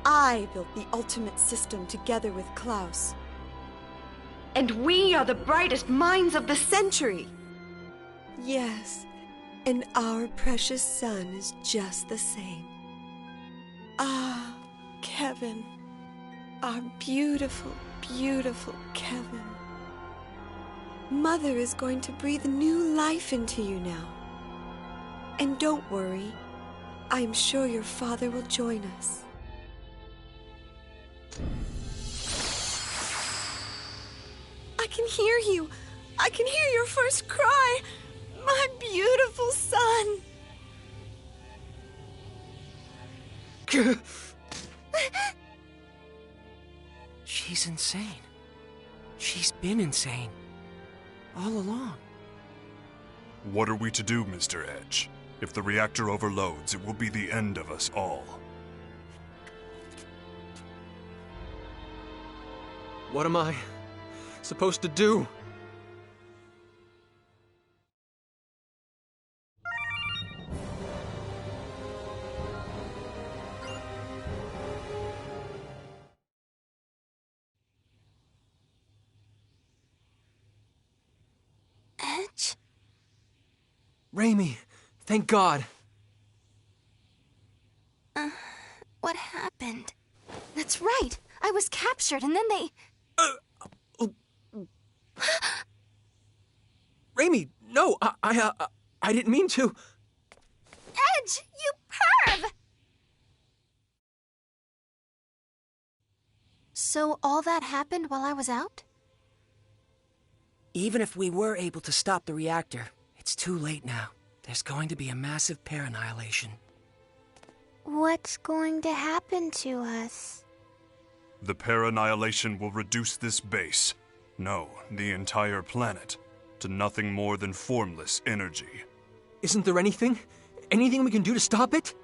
I built the ultimate system together with Klaus. And we are the brightest minds of the century! Yes, and our precious son is just the same. Ah, Kevin. Our beautiful, beautiful Kevin. Mother is going to breathe new life into you now. And don't worry, I'm sure your father will join us. I can hear you. I can hear your first cry. My beautiful son. She's insane. She's been insane. All along. What are we to do, Mr. Edge? If the reactor overloads, it will be the end of us all. What am I supposed to do? Edge? Raimi, thank God. What happened? That's right. I was captured and then they... Raimi, no, I didn't mean to. Edge, you perv! So all that happened while I was out? Even if we were able to stop the reactor, it's too late now. There's going to be a massive pair annihilation. What's going to happen to us? The pair annihilation will reduce this base, no, the entire planet, to nothing more than formless energy. Isn't there anything we can do to stop it?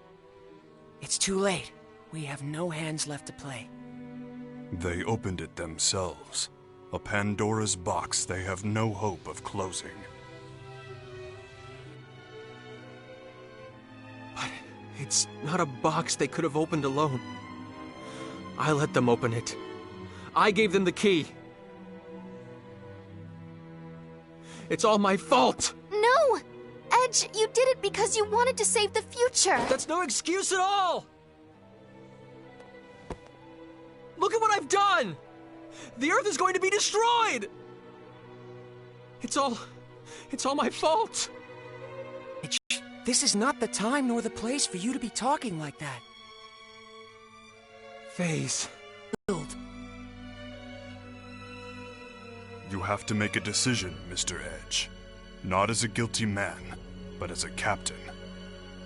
It's too late. We have no hands left to play. They opened it themselves. A Pandora's box they have no hope of closing. But it's not a box they could have opened alone. I let them open it. I gave them the key. It's all my fault! No! Edge, you did it because you wanted to save the future! That's no excuse at all! Look at what I've done! The Earth is going to be destroyed! It's all my fault! This is not the time nor the place for you to be talking like that. Phase. You have to make a decision, Mr. Edge. Not as a guilty man, but as a captain.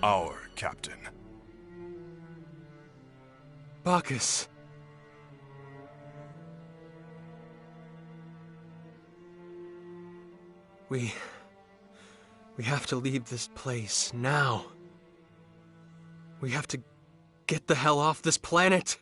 Our captain. Bacchus. We have to leave this place now. We have to get the hell off this planet.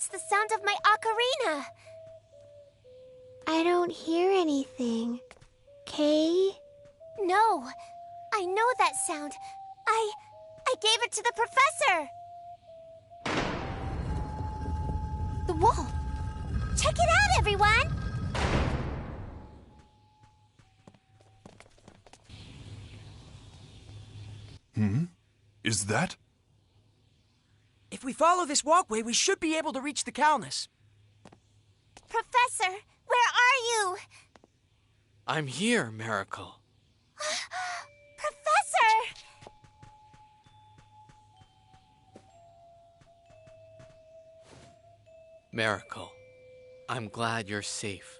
It's the sound of my ocarina. I don't hear anything. Kay? No, I know that sound. I gave it to the professor. The wall. Check it out, everyone! Is that? If we follow this walkway, we should be able to reach the Calnus. Professor, where are you? I'm here, Miracle. Professor! Miracle, I'm glad you're safe,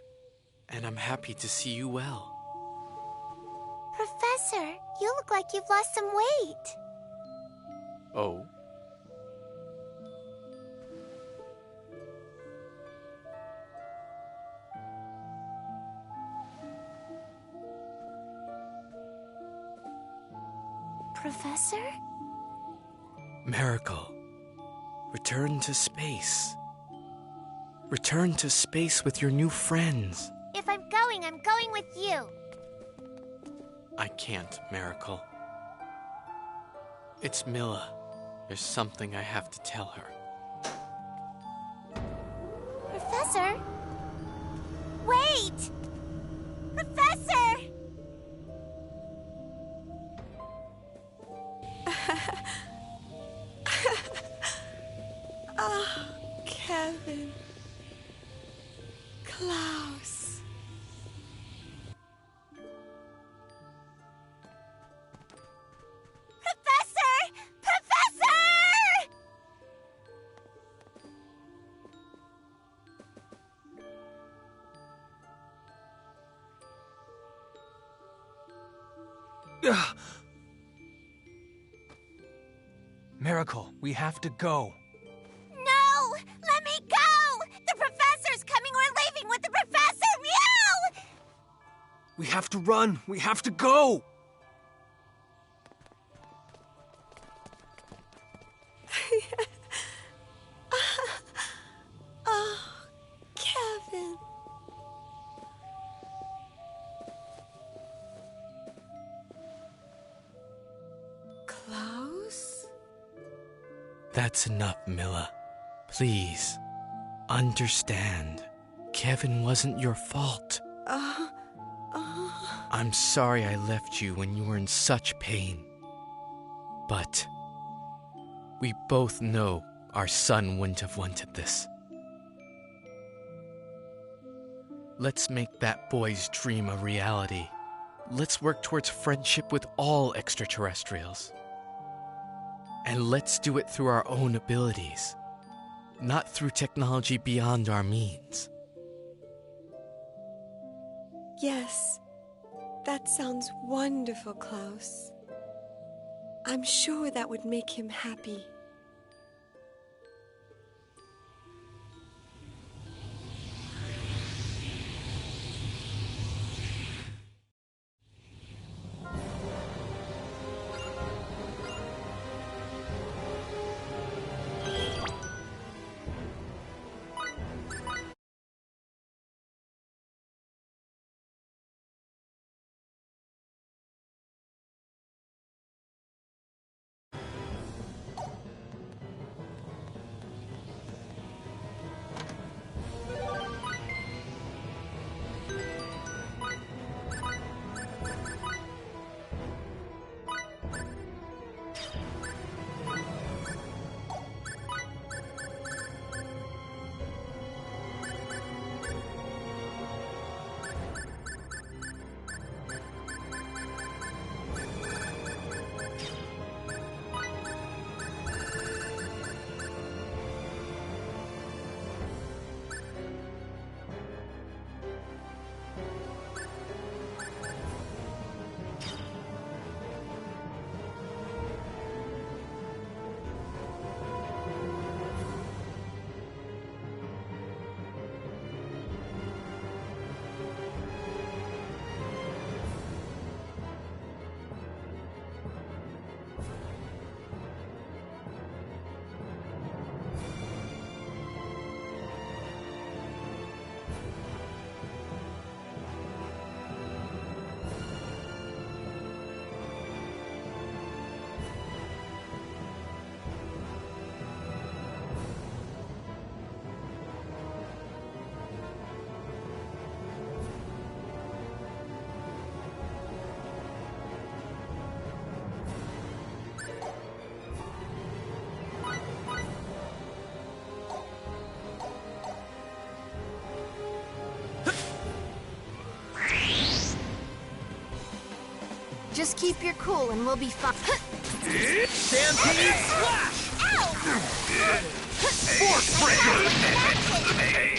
and I'm happy to see you well. Professor, you look like you've lost some weight. Oh? Professor? Miracle, return to space. Return to space with your new friends. If I'm going with you. I can't, Miracle. It's Milla. There's something I have to tell her. Professor? Wait! Professor! Oh, Kevin. Klaus. Professor! Professor! Miracle, we have to go. No! Let me go! The professor's coming! We're leaving with the professor! Meow! We have to run. We have to go. Oh, Kevin. Klaus? That's enough, Milla. Please, understand. Kevin wasn't your fault. I'm sorry I left you when you were in such pain. But we both know our son wouldn't have wanted this. Let's make that boy's dream a reality. Let's work towards friendship with all extraterrestrials. And let's do it through our own abilities, not through technology beyond our means. Yes, that sounds wonderful, Klaus. I'm sure that would make him happy. Just keep your cool and we'll be fine. Stampede Slash! Force Breaker!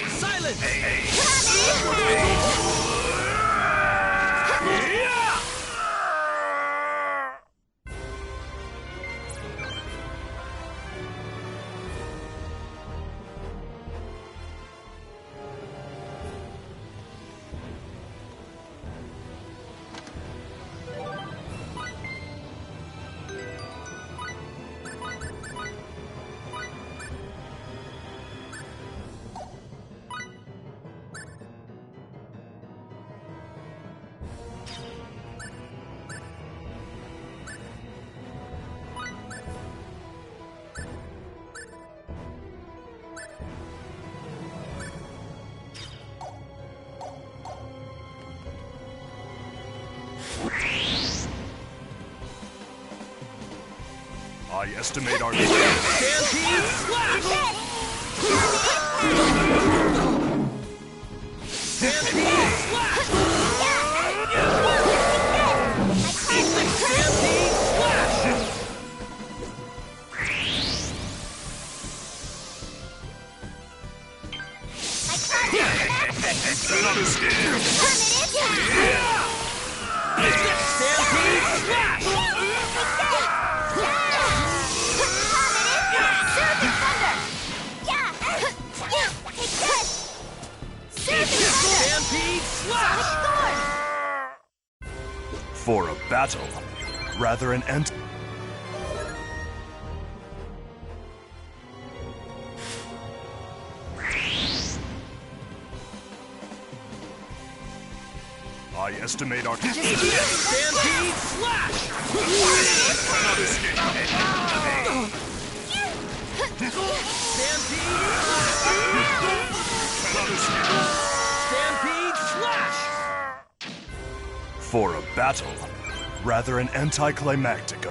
Silence! I estimate our... Stampede Slash! Stampede Slash! Stampede Slash! Cannot escape! Stampede Slash! Stampede Slash! For a battle, rather an ent... I estimate our... Stampede Slash! Cannot escape! Stampede Cannot escape! Stampede Slash! For a battle, rather an anticlimactic...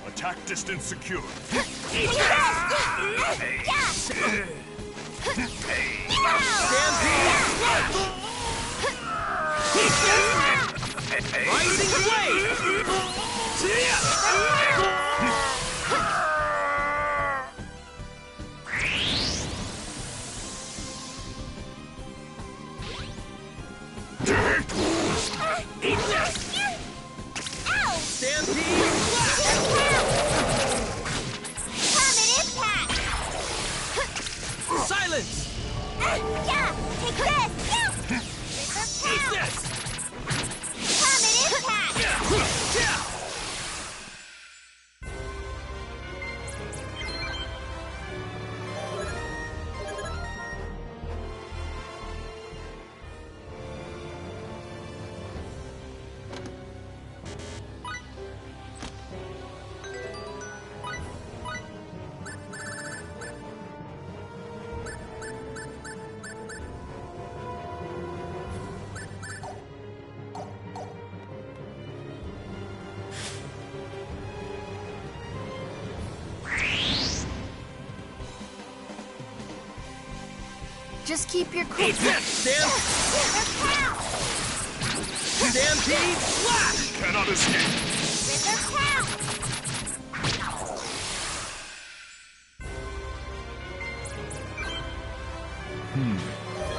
Attack distance secure. Rising Blade! Eat this! Stampede Slash! Comet Impact! Silence! Yeah! Take this! Eat this! Comet Impact! Just keep your cool. Stampede Slash! Cannot escape!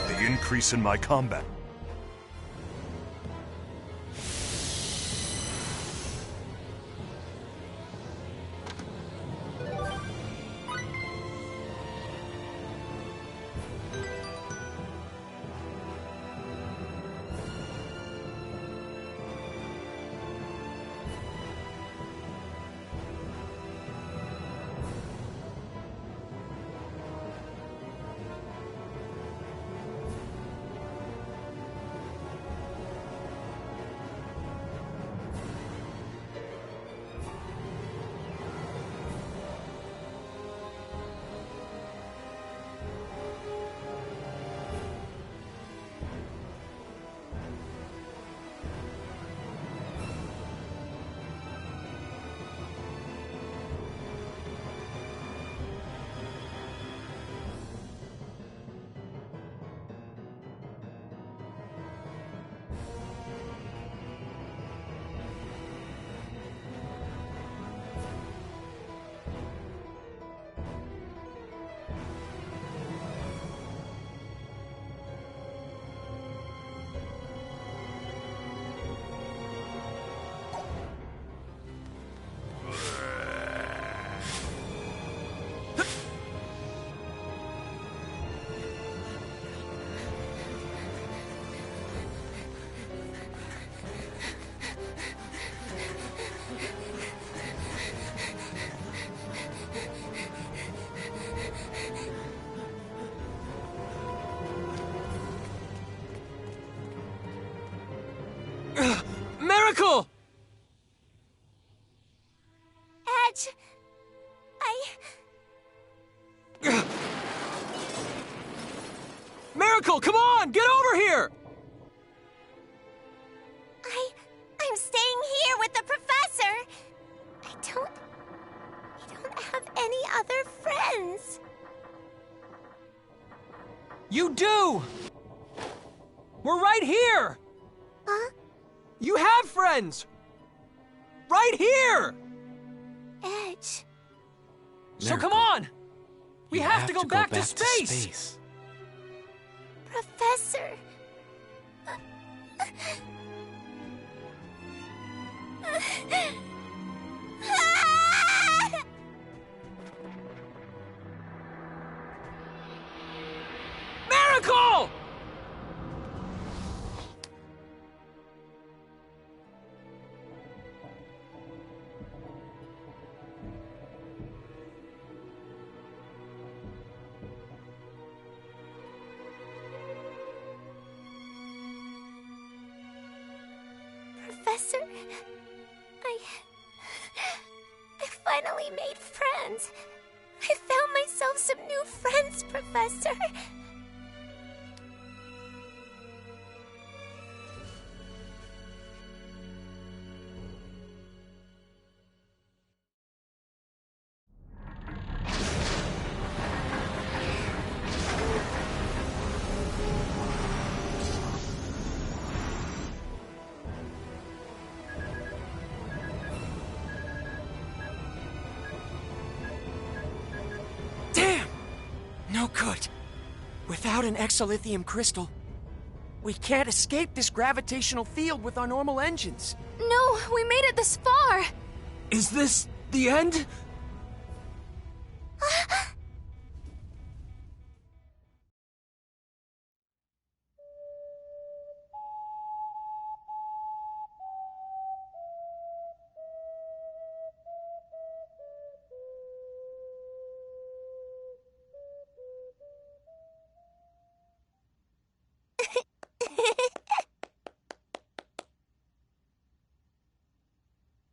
The increase in my combat. Miracle! Edge, Miracle, come on! Get over here! I'm staying here with the professor. I don't have any other friends. You do! We're right here! Huh? You have friends! Right here! Edge. So come on! We have to go back to space! Professor. Miracle! Professor, I finally made friends. I found myself some new friends, Professor. No good. Without an exolithium crystal, we can't escape this gravitational field with our normal engines. No, we made it this far! Is this the end?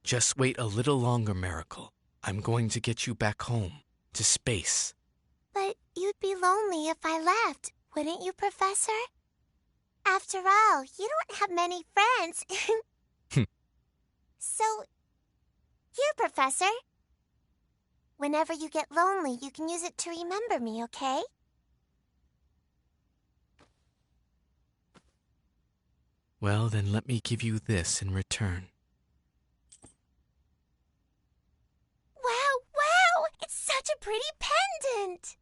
Just wait a little longer, Miracle. I'm going to get you back home, to space. But you'd be lonely if I left, wouldn't you, Professor? After all, you don't have many friends. So, here, Professor. Whenever you get lonely, you can use it to remember me, okay? Well, then let me give you this in return. Wow! It's such a pretty pendant!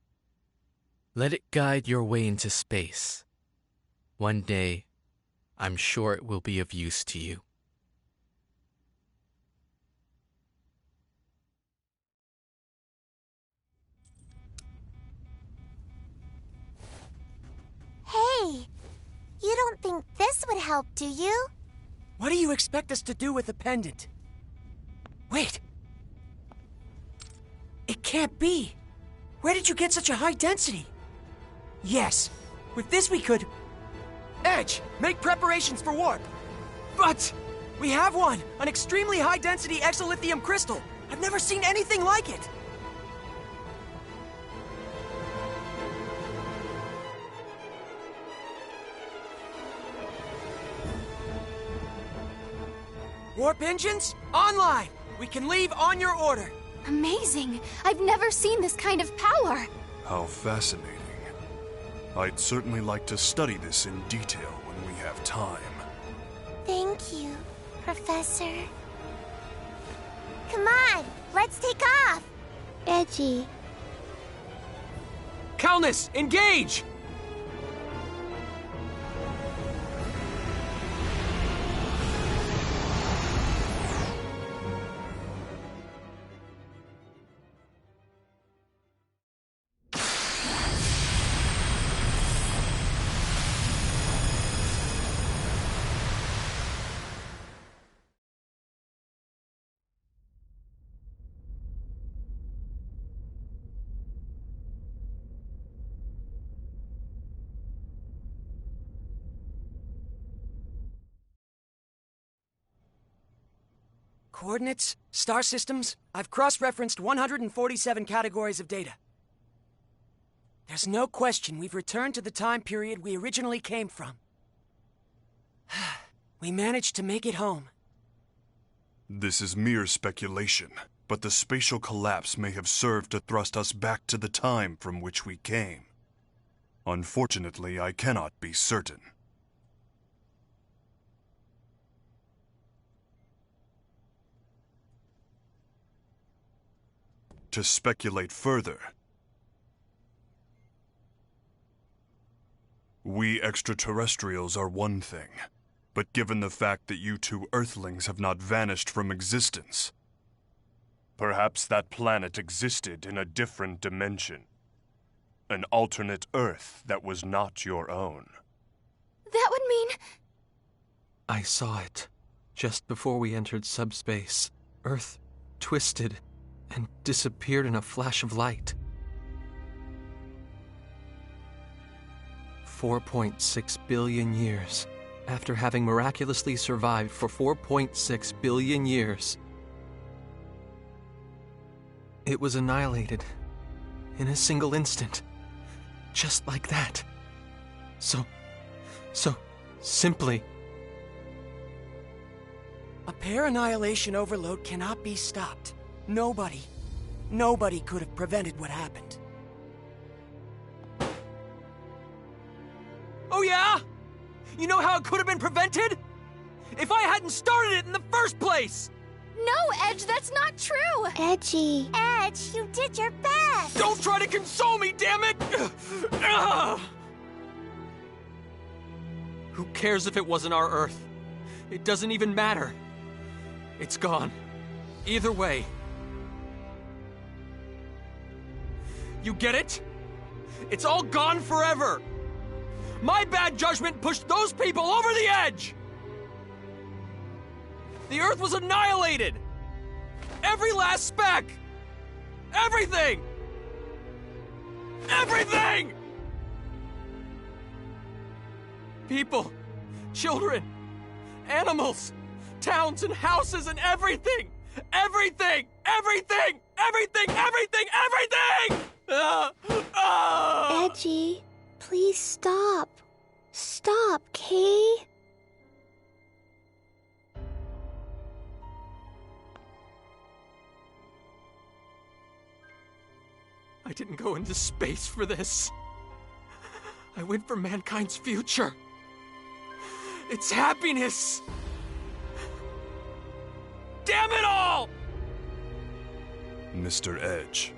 Let it guide your way into space. One day, I'm sure it will be of use to you. Hey, you don't think this would help, do you? What do you expect us to do with the pendant? Wait! It can't be! Where did you get such a high density? Yes, with this we could... Edge, make preparations for warp! But... We have one! An extremely high-density exolithium crystal! I've never seen anything like it! Warp engines, online! We can leave on your order! Amazing! I've never seen this kind of power! How fascinating. I'd certainly like to study this in detail when we have time. Thank you, Professor. Come on, let's take off! Edgy. Calnus, engage! Coordinates, star systems, I've cross-referenced 147 categories of data. There's no question we've returned to the time period we originally came from. We managed to make it home. This is mere speculation, but the spatial collapse may have served to thrust us back to the time from which we came. Unfortunately, I cannot be certain. To speculate further, we extraterrestrials are one thing, but given the fact that you two Earthlings have not vanished from existence, perhaps that planet existed in a different dimension. An alternate Earth that was not your own. That would mean... I saw it. Just before we entered subspace, Earth twisted and disappeared in a flash of light. 4.6 billion years. After having miraculously survived for 4.6 billion years, it was annihilated in a single instant. Just like that. So simply. A pair annihilation overload cannot be stopped. Nobody could have prevented what happened. Oh yeah? You know how it could have been prevented? If I hadn't started it in the first place! No, Edge, that's not true! Edgy. Edge, you did your best! Don't try to console me, damn it! Who cares if it wasn't our Earth? It doesn't even matter. It's gone. Either way. You get it? It's all gone forever! My bad judgment pushed those people over the edge! The Earth was annihilated! Every last speck! Everything! Everything! People, children, animals, towns and houses and everything! Everything! Everything! Everything! Everything! Everything! Edgy, please stop. Stop, Kay. I didn't go into space for this. I went for mankind's future. Its happiness. Damn it all! Mr. Edge,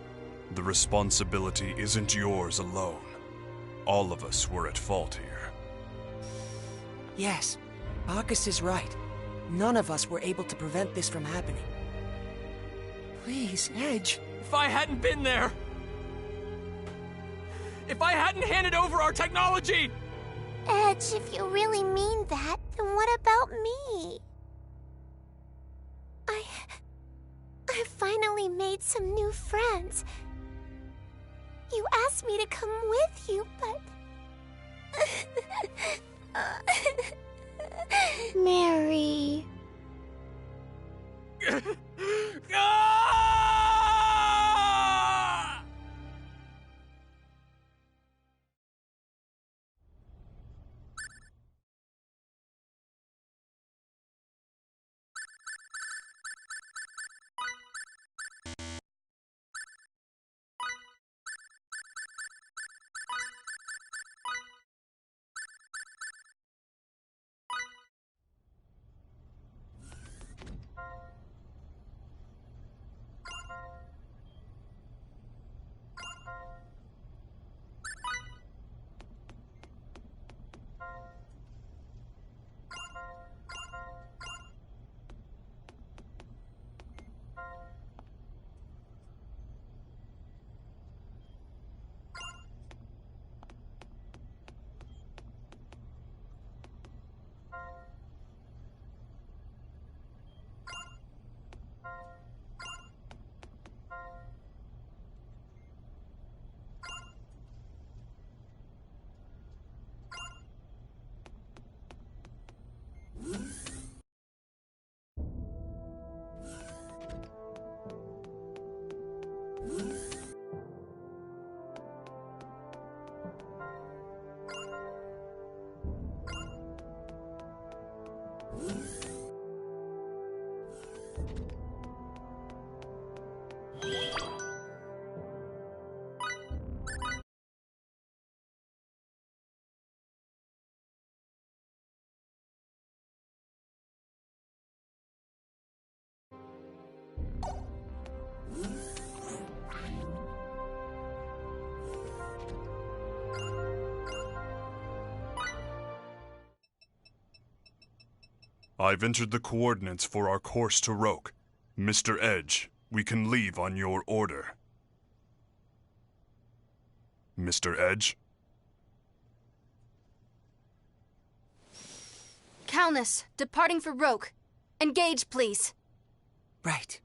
the responsibility isn't yours alone. All of us were at fault here. Yes, Bacchus is right. None of us were able to prevent this from happening. Please, Edge. If I hadn't been there... If I hadn't handed over our technology... Edge, if you really mean that, then what about me? I finally made some new friends. You asked me to come with you, but... Mary. I've entered the coordinates for our course to Roke. Mr. Edge, we can leave on your order. Mr. Edge? Calnus, departing for Roke. Engage, please. Right.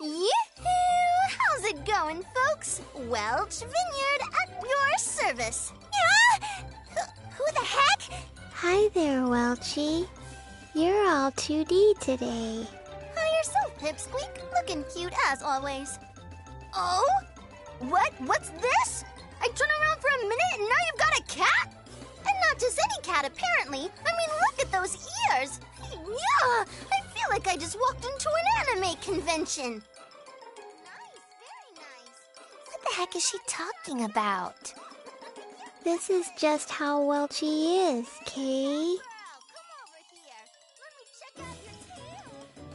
Yoo-hoo! How's it going, folks? Welch Vineyard at your service. Yeah? Who the heck? Hi there, Welchie. You're all 2D today. Hi yourself, Pipsqueak. Looking cute as always. Oh? What's this? I turn around for a minute and now you've got a cat? And not just any cat, apparently. I mean, look at those ears. Yeah, I feel like I just walked into an anime convention. Nice, very nice. What the heck is she talking about? This is just how Welchie is, Kay. Wow, come over here. Let me check out your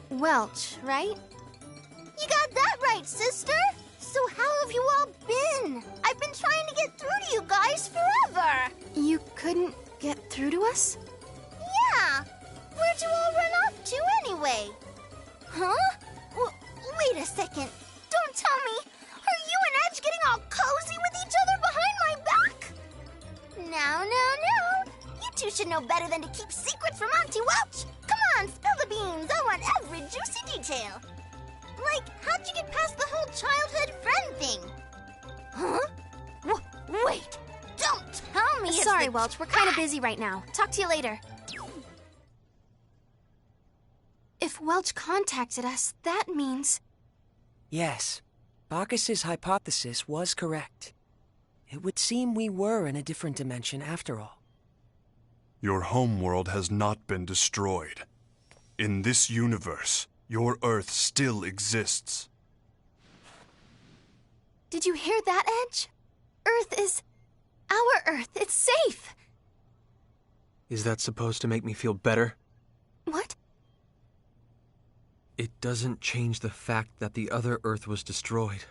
tail. Welch, right? You got that right, sister. So how have you all been? I've been trying to get through to you guys forever. You couldn't get through to us? Yeah. Where'd you all run off to anyway? Huh? Wait a second. Don't tell me. Are you and Edge getting all cozy with each other behind my back? No. You two should know better than to keep secrets from Auntie Welch. Come on, spill the beans. I want every juicy detail. Like, how'd you get past the whole childhood friend thing? Huh? Wait. Don't tell me it's Sorry, the... Welch. We're kind of busy right now. Talk to you later. If Welch contacted us, that means... Yes, Bacchus's hypothesis was correct. It would seem we were in a different dimension after all. Your homeworld has not been destroyed. In this universe, your Earth still exists. Did you hear that, Edge? Earth is... our Earth. It's safe. Is that supposed to make me feel better? What? It doesn't change the fact that the other Earth was destroyed.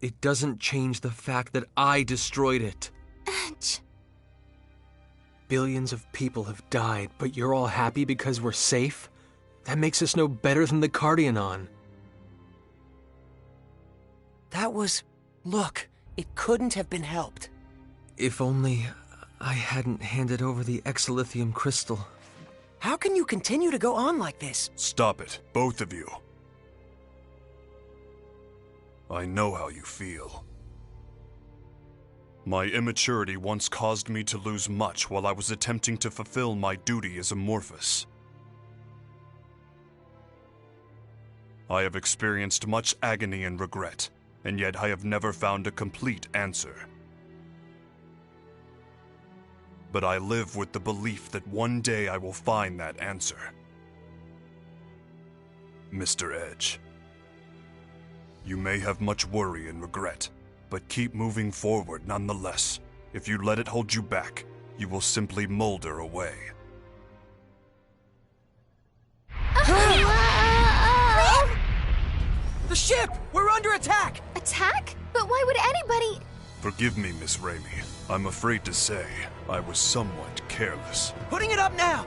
It doesn't change the fact that I destroyed it. Edge. Billions of people have died, but you're all happy because we're safe? That makes us no better than the Cardionon. That was... Look, it couldn't have been helped. If only I hadn't handed over the exilithium crystal. How can you continue to go on like this? Stop it, both of you. I know how you feel. My immaturity once caused me to lose much while I was attempting to fulfill my duty as Amorphous. I have experienced much agony and regret, and yet I have never found a complete answer. But I live with the belief that one day I will find that answer. Mr. Edge, you may have much worry and regret, but keep moving forward nonetheless. If you let it hold you back, you will simply molder away. The ship! We're under attack! Attack? But why would anybody... Forgive me, Miss Raimi. I'm afraid to say I was somewhat careless. Putting it up now!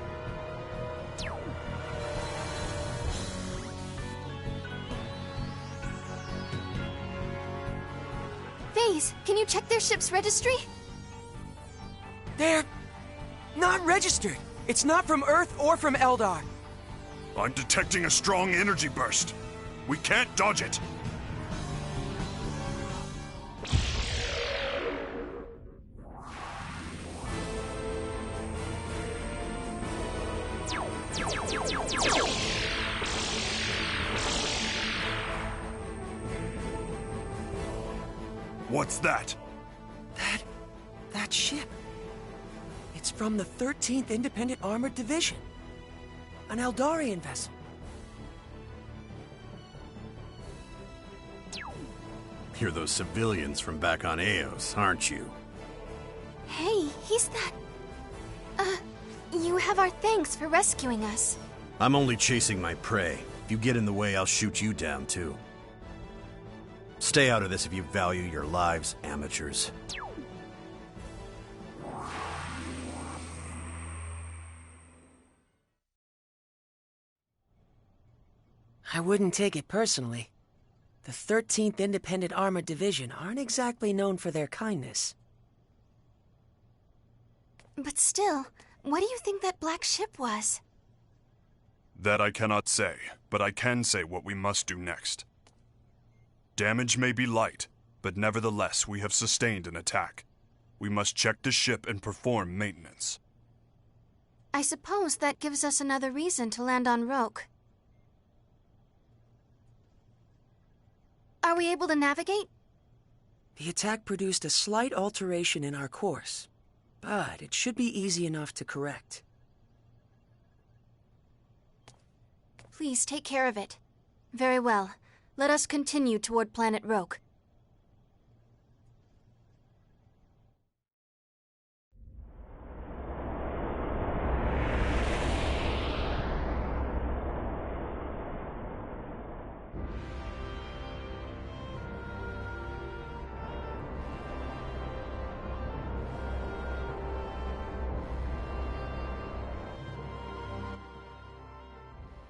Phase, can you check their ship's registry? They're... not registered. It's not from Earth or from Eldar. I'm detecting a strong energy burst. We can't dodge it! What's that? That ship. It's from the 13th Independent Armored Division. An Eldarian vessel. You're those civilians from back on Eos, aren't you? Hey, he's that... you have our thanks for rescuing us. I'm only chasing my prey. If you get in the way, I'll shoot you down, too. Stay out of this if you value your lives, amateurs. I wouldn't take it personally. The 13th Independent Armored Division aren't exactly known for their kindness. But still, what do you think that black ship was? That I cannot say, but I can say what we must do next. Damage may be light, but nevertheless we have sustained an attack. We must check the ship and perform maintenance. I suppose that gives us another reason to land on Roke. Are we able to navigate? The attack produced a slight alteration in our course, but it should be easy enough to correct. Please take care of it. Very well. Let us continue toward planet Roke.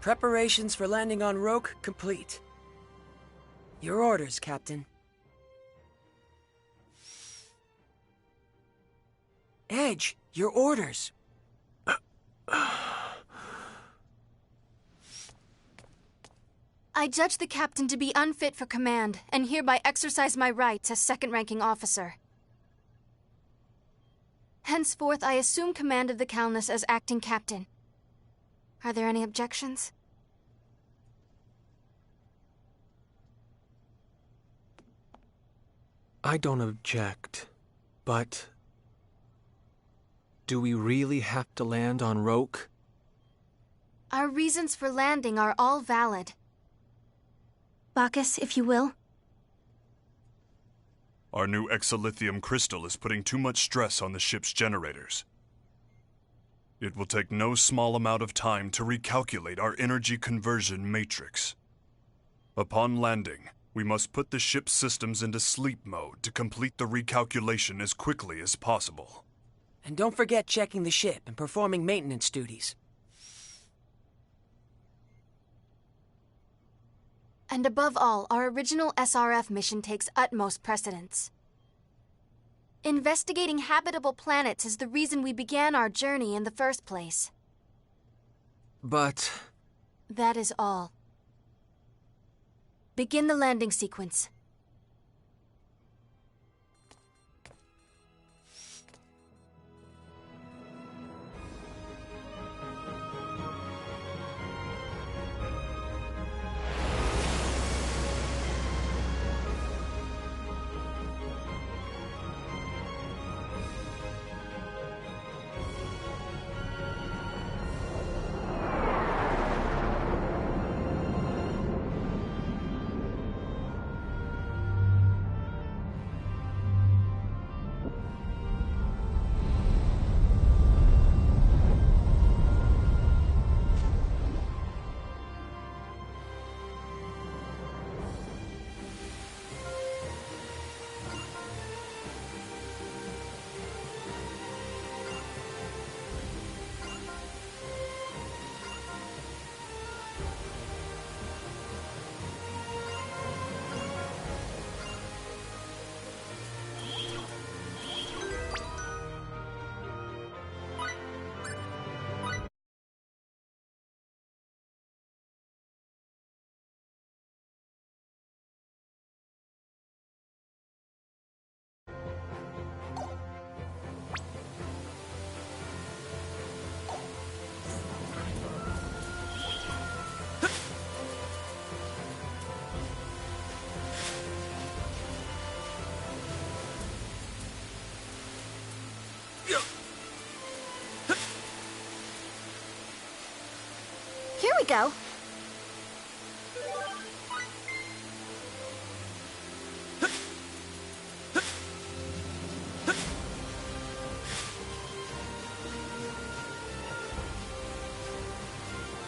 Preparations for landing on Roke complete. Your orders, Captain. Edge, your orders. I judge the captain to be unfit for command, and hereby exercise my rights as second-ranking officer. Henceforth, I assume command of the Calnus as acting captain. Are there any objections? I don't object, but... do we really have to land on Roke? Our reasons for landing are all valid. Bacchus, if you will. Our new exolithium crystal is putting too much stress on the ship's generators. It will take no small amount of time to recalculate our energy conversion matrix. Upon landing, we must put the ship's systems into sleep mode to complete the recalculation as quickly as possible. And don't forget checking the ship and performing maintenance duties. And above all, our original SRF mission takes utmost precedence. Investigating habitable planets is the reason we began our journey in the first place. But... that is all. Begin the landing sequence. we go.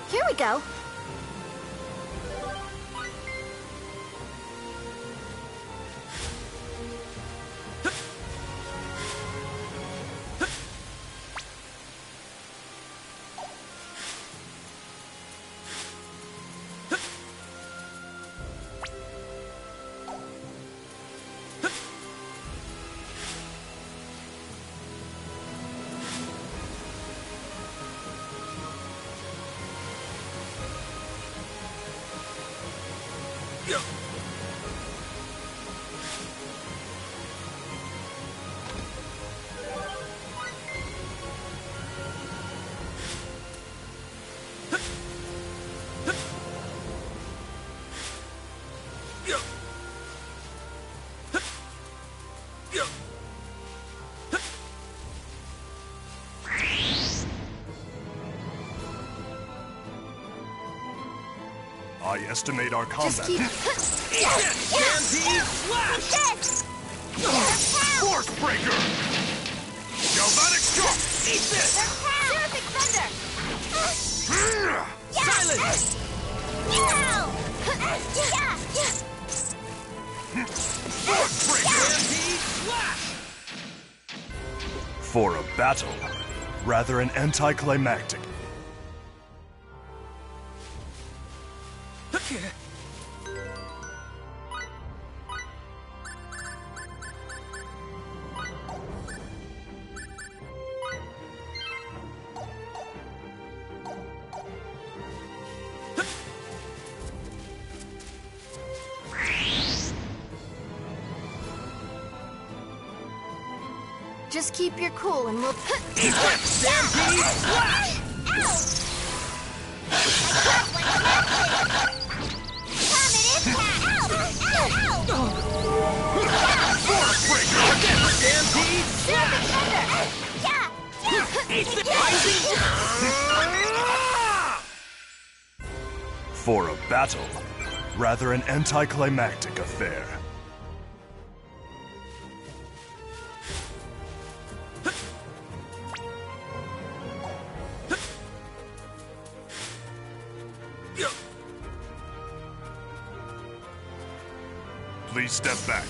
Here we go. I estimate our combat. Just keep... Stampede Slash! Force Breaker! Galvanic Shock! Eat this! Terrific Thunder! Silence! Force Breaker! Stampede Slash! For a battle, rather an anticlimactic. Just keep your cool and we'll... Stampede Slash! Force Breaker! Stampede Slash! Eat the rising! For a battle, rather an anticlimactic affair. Please step back.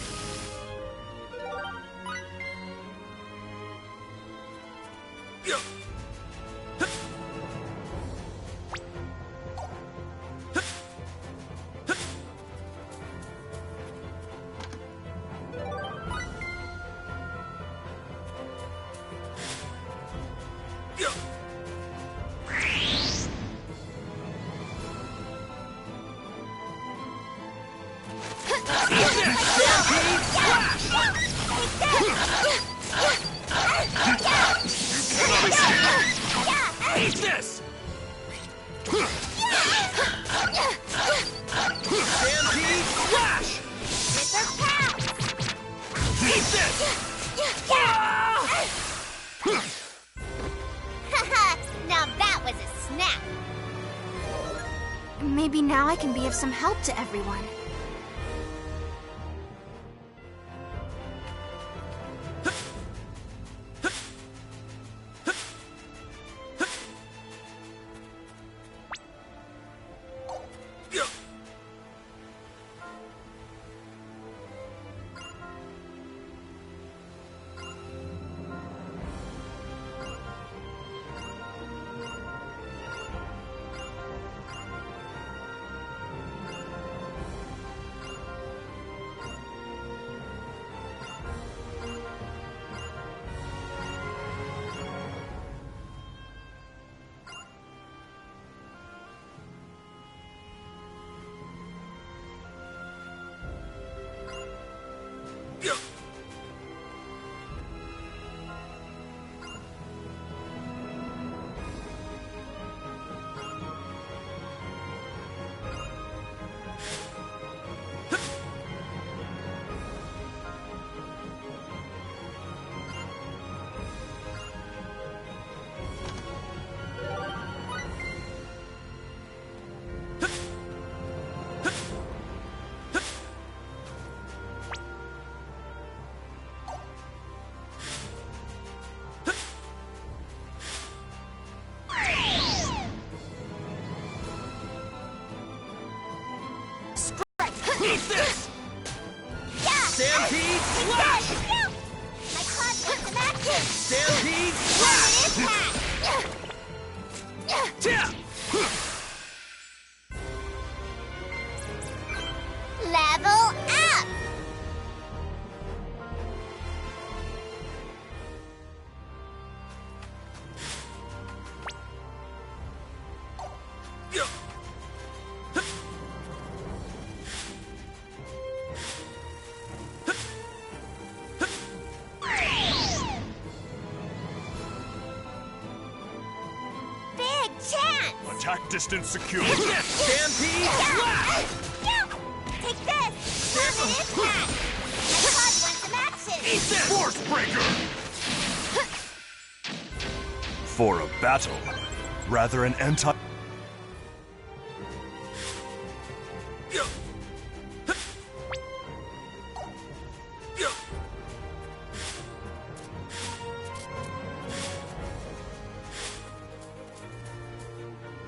Eat this! Stampede Slash! Eat this! Now that was a snap. Maybe now I can be of some help to everyone. Eat this! Yeah! Stampede Take slash! this! My claws want some action! Stampede slash! Impact! Level up! Big chance! Attack distance secure. Stampede slash! Take this! Permanent impact! My claws want some action! Eat this! Force breaker! For a battle, rather an anti...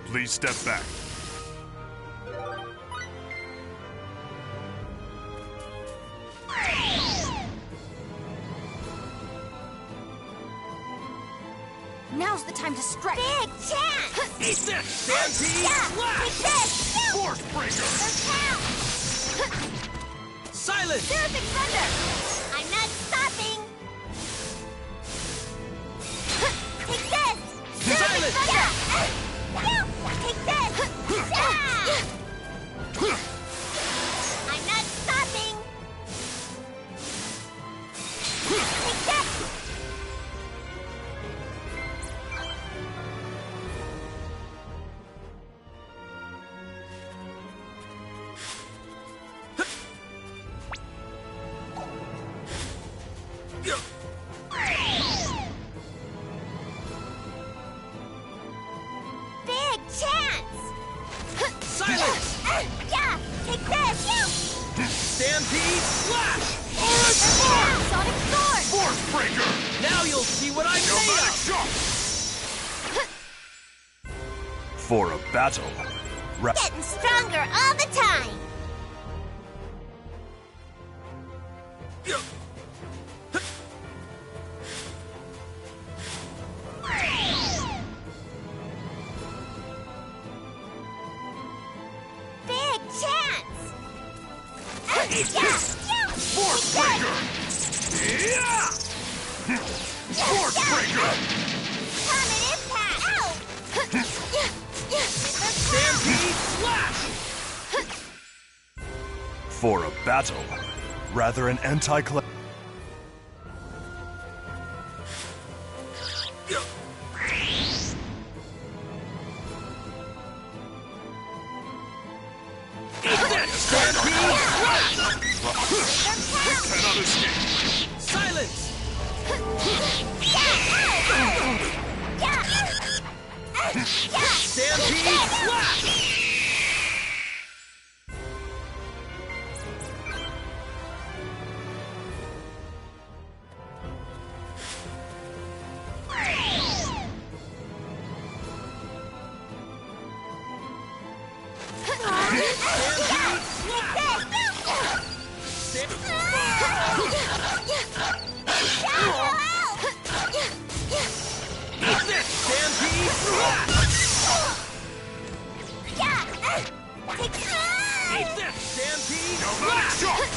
Please step back. Now's the time to strike! Big chance! Eat this! Stampede slash! Take this! Force breaker! Silence! Terrific thunder! I'm not stopping! Take this! Silence! Thunder! Take this! I'm not stopping! Take this! Big chance! Silence! Yeah! Take this! Stampede slash! Sonic sword! Force breaker! Now you'll see what I'm made Pneumatic of! shock! For a battle, Getting stronger all the time! Big chance! Force breaker! Yeah! Force breaker! Comet impact! Stampede slash! For a battle, rather an anti-cla... Stampede slash! Cannot escape! Silence! Stampede slash!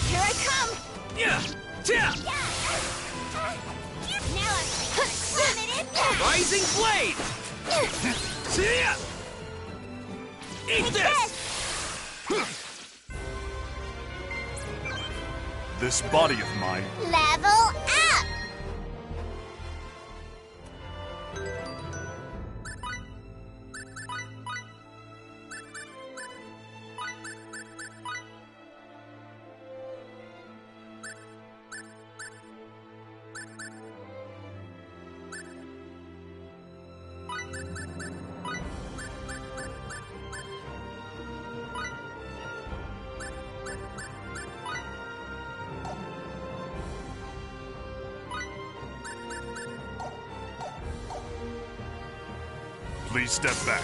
Here I come! Now I'm Comet impact! Rising blade! Eat this! This body of mine, Level up! please step back.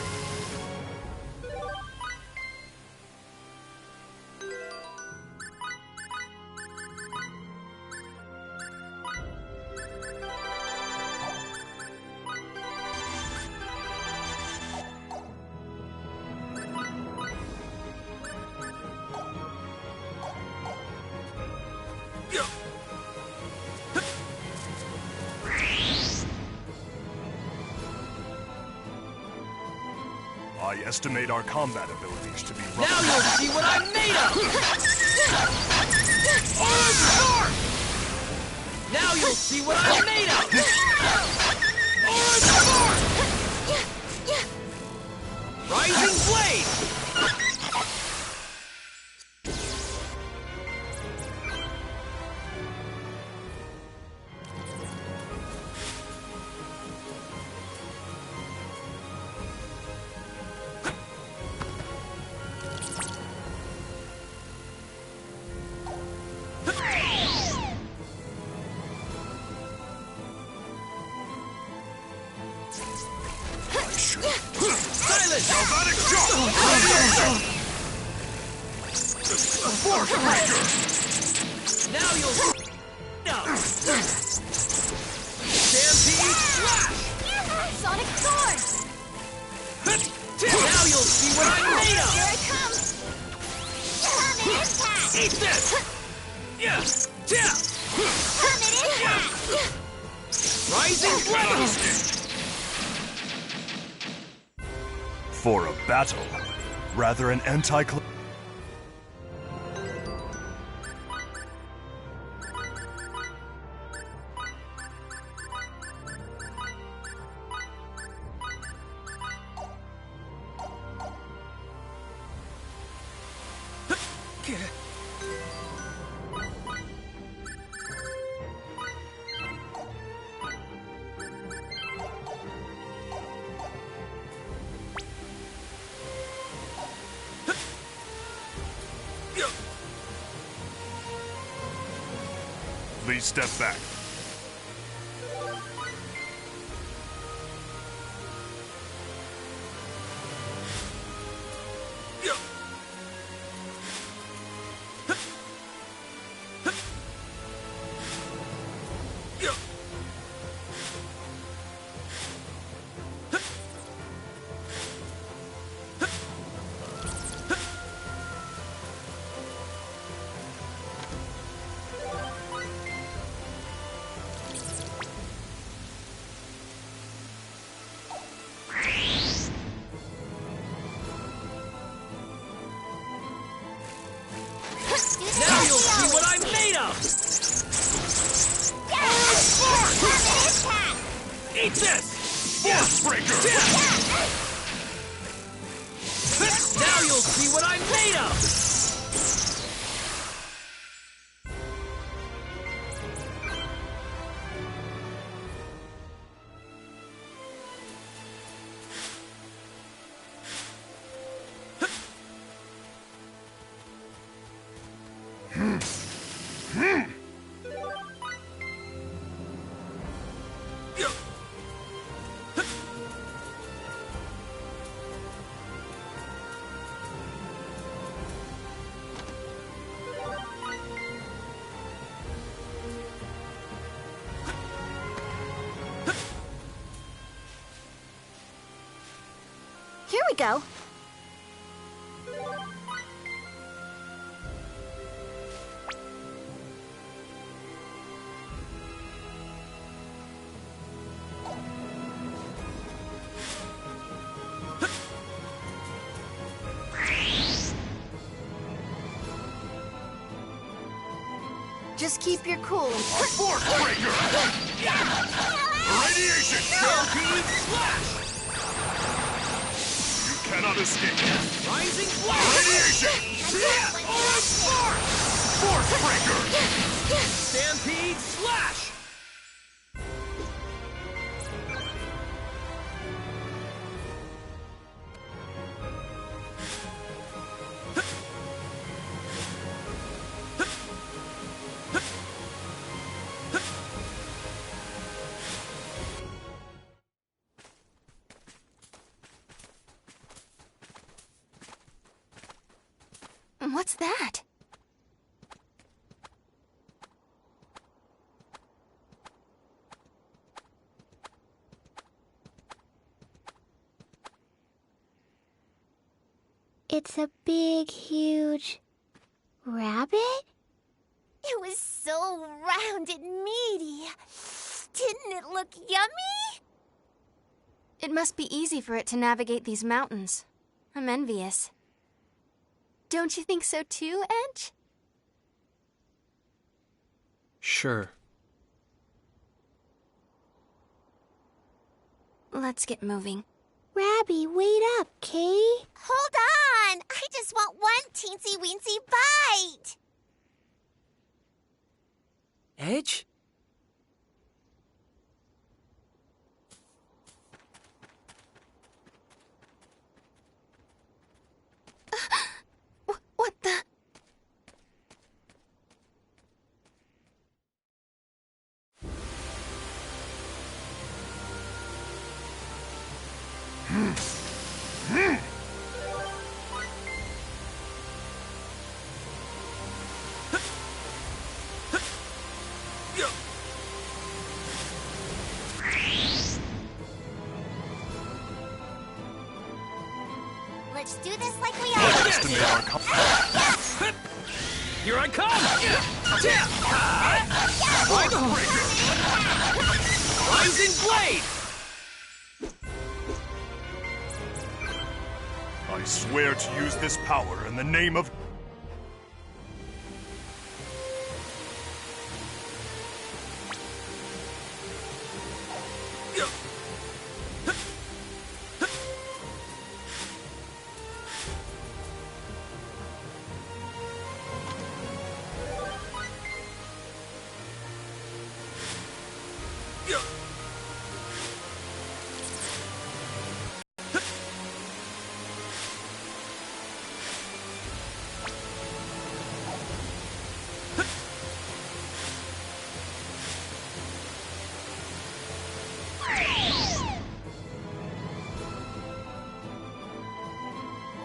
I estimate our combat abilities to be roughly... Now you'll see what I'm made of! Orange Sword! Now you'll see what I'm made of! Orange Sword! Rising Blade! Now you'll no. Stampede Slash! Sonic Sword! Now you'll see what I'm made of! Here it comes! Comet Impact! Eat this! Yeah! Comet Impact! Rising Blade! For a battle, rather an anti-cl... Please step back. Now you'll see what I'm made of! Eat this! Force Breaker! Now you'll see what I'm made of! Here we go. Just keep your cool. Force Breaker! Radiation! Stampede Slash! You cannot escape! Rising Blade! Radiation! Orange Spark! Force Breaker! Stampede Slash! What's that? It's a big, huge rabbit? It was so round and meaty. Didn't it look yummy? It must be easy for it to navigate these mountains. I'm envious. Don't you think so too, Edge? Sure. Let's get moving. Rabby, wait up, Kay. Hold on! I just want one teensy-weensy bite! Edge? What the? Let's do this like we always Estimate our Here I come! Rising blade! I swear to use this power in the name of...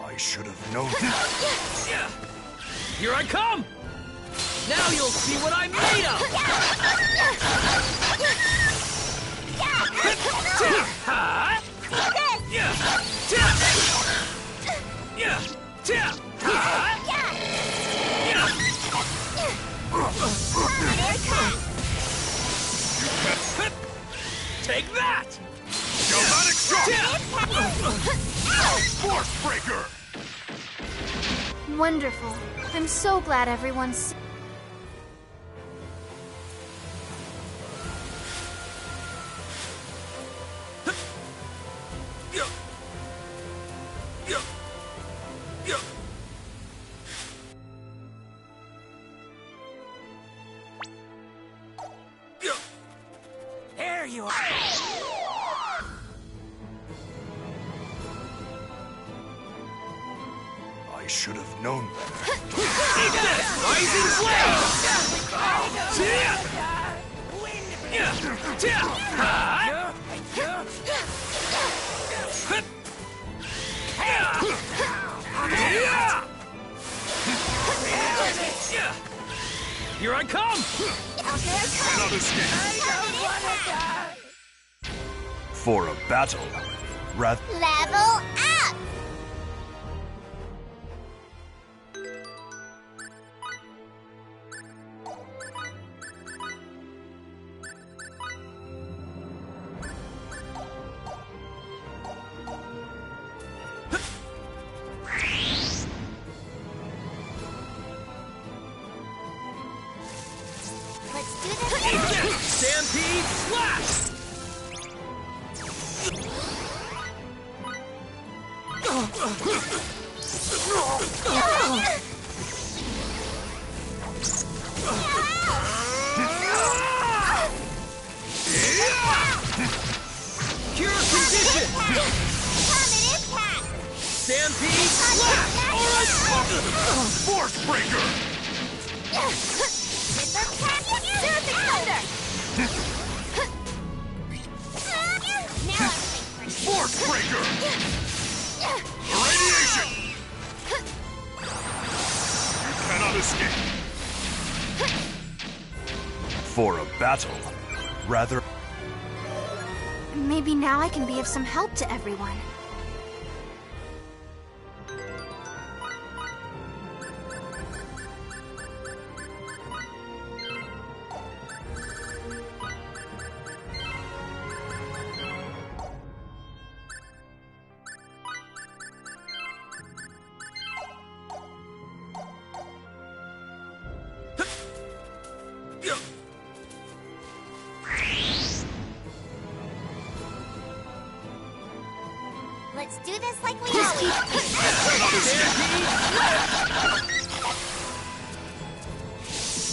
I should have known this. Here I come! Now you'll see what I'm made Take that! Galvanic shock! Force breaker! Wonderful. I'm so glad everyone's... There you are! I should have known better. Take this! Rising Here I come! Cannot escape. For a battle, rather... Level up! Let's do this! Stampede slash! Cure condition! Comet impact! Stampede slash! Force breaker! Scissor tap! Terrific thunder! Now I'm ready for Force breaker! Radiation! You cannot escape. For a battle, rather... Maybe now I can be of some help to everyone. do this like we always do.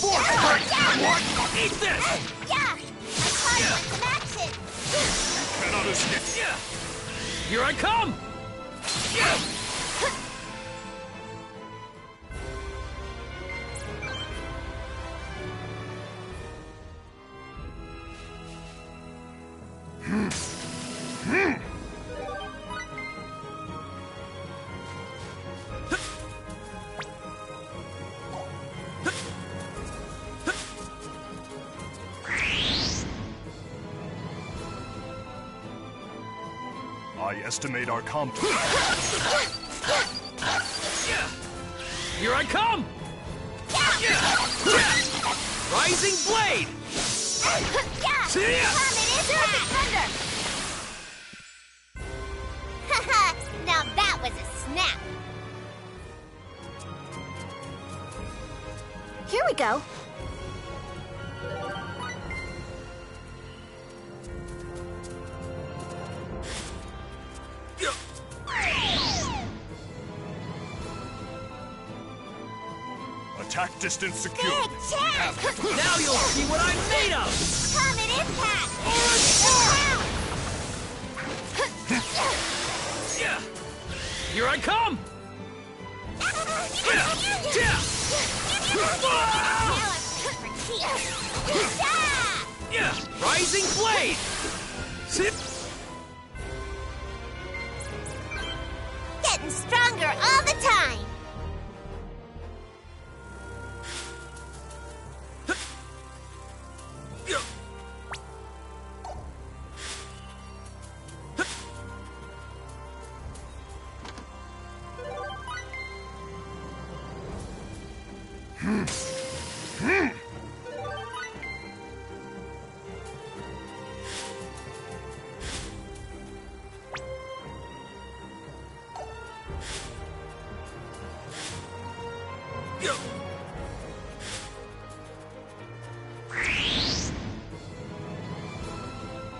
What? Eat this! Yeah! I caught it with some action! Cannot escape. Here I come! I estimate our comp. Here I come! Rising blade! Thunder! Haha! Now that was a snap! Here we go. Attack distance secure. Big chance! Now you'll see what I'm made of! Comet impact! Here I come! Rising blade! Getting stronger all the time!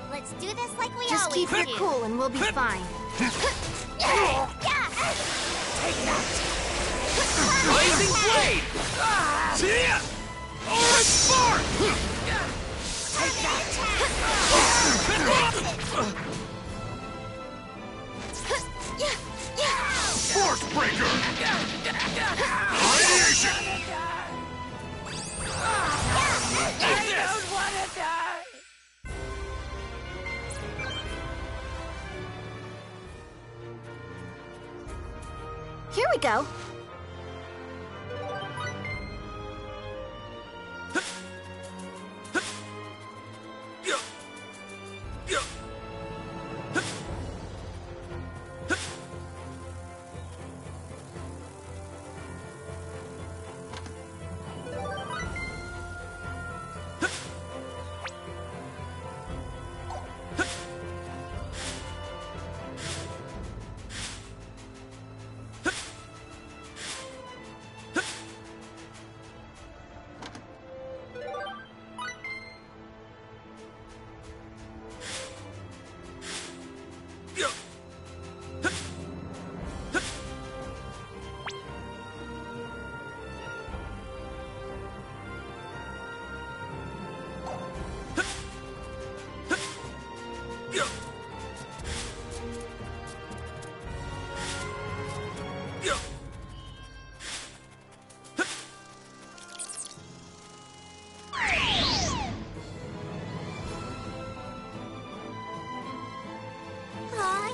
Let's do this like we Just always keep your do. cool and we'll be fine. Rising blade! See ya! Orange spark! Force breaker! Radiation! I don't want to die! Here we go.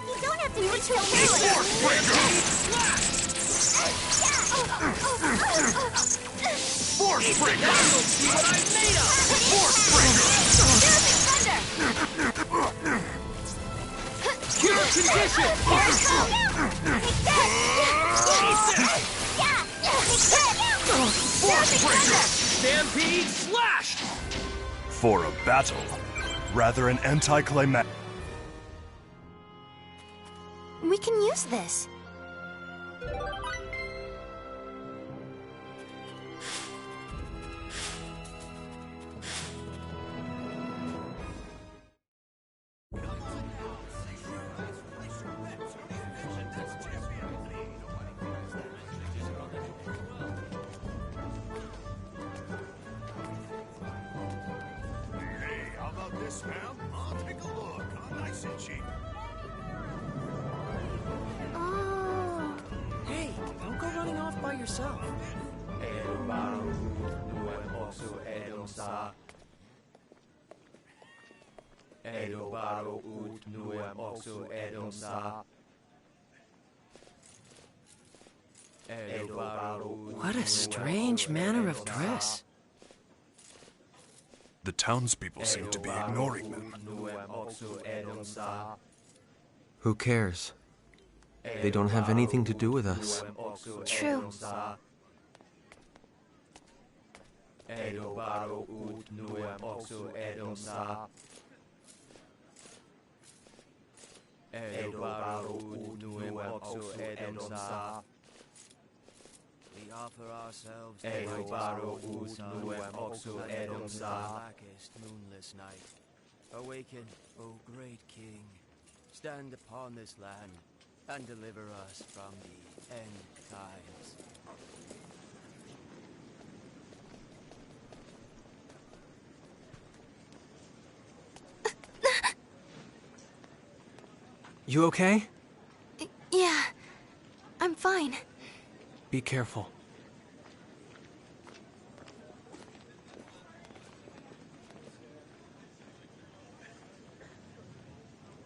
You don't have to be too Force breaker! See what I'm made of! Force breaker! Cure condition! Force breaker! Stampede slash! For a battle, rather an anticlimactic. We can use this. want this, ma'am? I'll take a look. Nice and cheap. Oh. Hey, don't go running off by yourself. What a strange manner of dress. The townspeople seem to be ignoring them. Who cares? They don't have anything to do with us. True. We offer ourselves to blackest moonless night. Awaken, O great king. Stand upon this land and deliver us from the end times. You okay? Yeah, I'm fine. Be careful.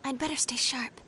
I'd better stay sharp.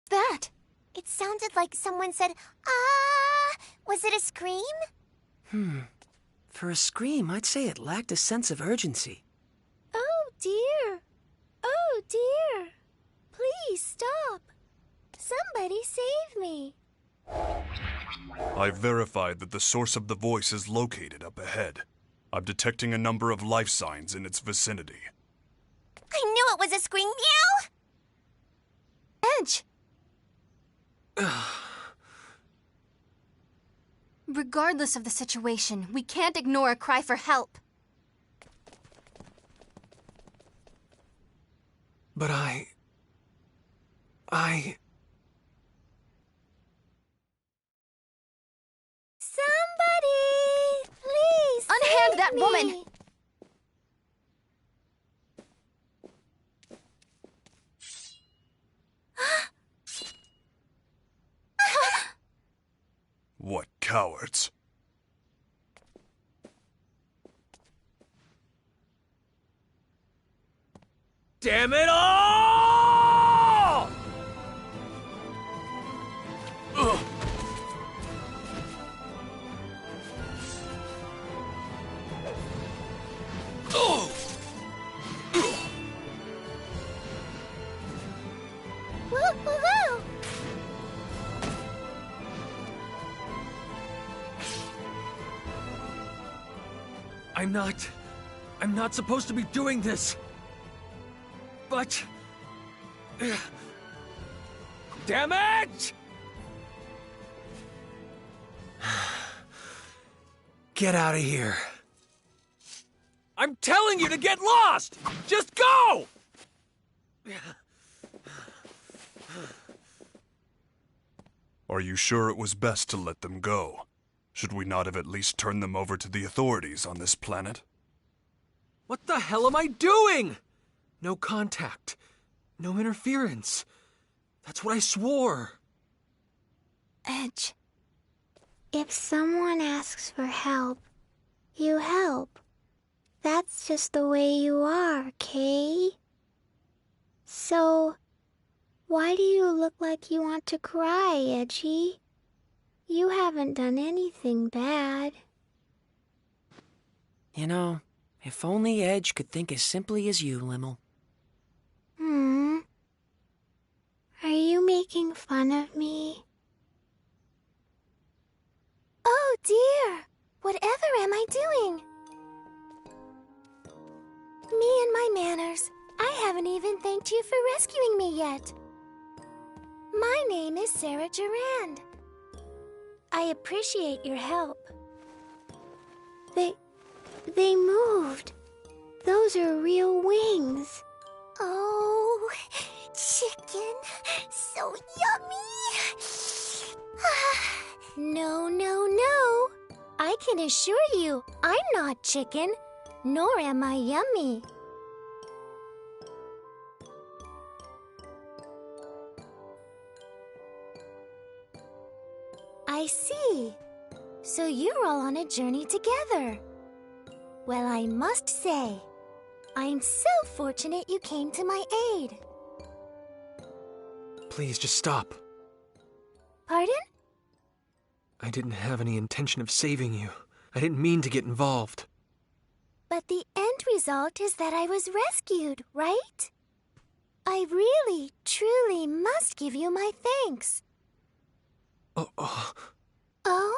That? It sounded like someone said, "Ah!" Was it a scream? For a scream, I'd say it lacked a sense of urgency. Oh, dear. Oh, dear. Please stop. Somebody save me. I've verified that the source of the voice is located up ahead. I'm detecting a number of life signs in its vicinity. I knew it was a scream. Meow! Edge! Regardless of the situation, we can't ignore a cry for help. But I... Somebody, please Unhand save that me. woman! cowards. Damn it all! Ugh. Oh! Woo-hoo-hoo! I'm not supposed to be doing this. But... damn it! Get out of here. I'm telling you to get lost! Just go! Are you sure it was best to let them go? Should we not have at least turned them over to the authorities on this planet? What the hell am I doing? No contact. No interference. That's what I swore. Edge, if someone asks for help, you help. That's just the way you are, Kay. So, why do you look like you want to cry, Edgy? You haven't done anything bad. You know, if only Edge could think as simply as you, Limmel. Are you making fun of me? Oh dear! Whatever am I doing? Me and my manners. I haven't even thanked you for rescuing me yet. My name is Sarah Durand. I appreciate your help. They moved. Those are real wings. Oh, chicken. So yummy. No, no, no. I can assure you, I'm not chicken, nor am I yummy. I see. So you're all on a journey together. Well, I must say, I'm so fortunate you came to my aid. Please, just stop. Pardon? I didn't have any intention of saving you. I didn't mean to get involved. But the end result is that I was rescued, right? I really, truly must give you my thanks. Oh? Oh?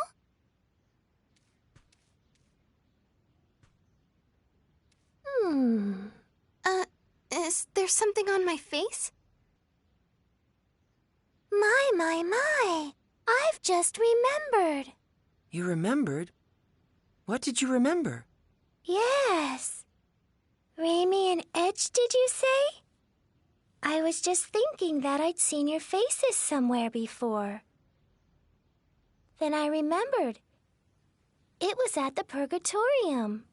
Is there something on my face? My. I've just remembered. You remembered? What did you remember? Yes. Raimi and Edge, did you say? I was just thinking that I'd seen your faces somewhere before. Then I remembered. It was at the Purgatorium.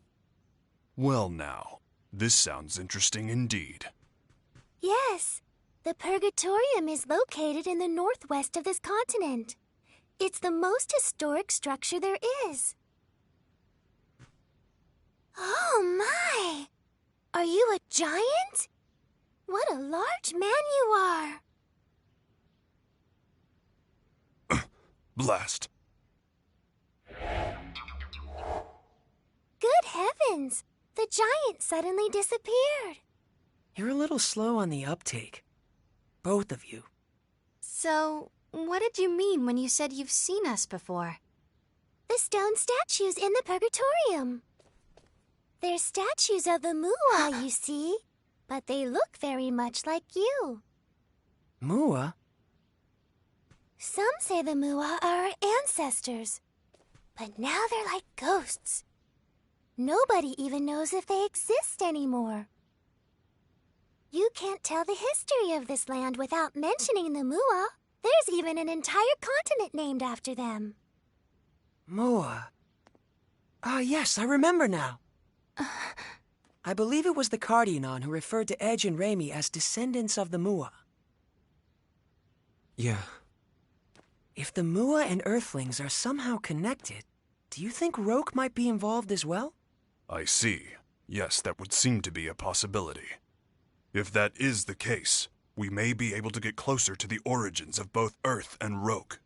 Well now, this sounds interesting indeed. Yes, the Purgatorium is located in the northwest of this continent. It's the most historic structure there is. Oh my! Are you a giant? What a large man you are! Blast. Good heavens! The giant suddenly disappeared. You're a little slow on the uptake. Both of you. So, what did you mean when you said you've seen us before? The stone statues in the Purgatorium. They're statues of the Mua, you see, but they look very much like you. Mua? Some say the Mua are our ancestors, but now they're like ghosts. Nobody even knows if they exist anymore. You can't tell the history of this land without mentioning the Mua. There's even an entire continent named after them. Mua. Yes, I remember now. I believe it was the Cardionon who referred to Edge and Raimi as descendants of the Mua. Yeah. If the Mua and Earthlings are somehow connected, Do you think Roke might be involved as well? I see. Yes, that would seem to be a possibility. If that is the case, we may be able to get closer to the origins of both Earth and Roke.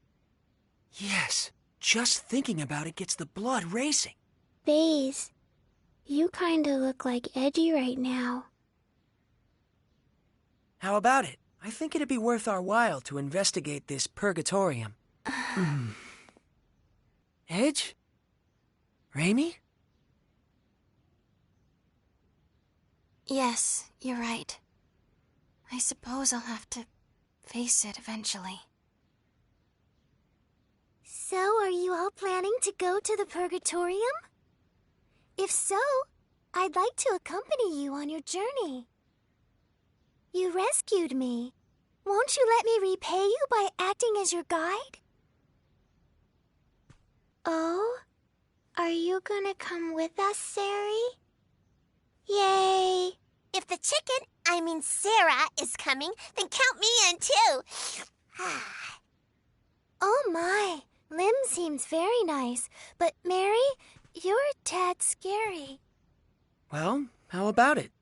Yes, just thinking about it gets the blood racing. Baze, you kinda look like Edgy right now. How about it? I think it'd be worth our while to investigate this purgatorium. Edge? Raimi? Yes, you're right. I suppose I'll have to face it eventually. So, are you all planning to go to the Purgatorium? If so, I'd like to accompany you on your journey. You rescued me. Won't you let me repay you by acting as your guide? Oh? Are you gonna come with us, Sari? Yay! If the chicken, I mean Sarah, is coming, then count me in too. Oh my, Lim seems very nice, but Mary, you're a tad scary. Well, how about it?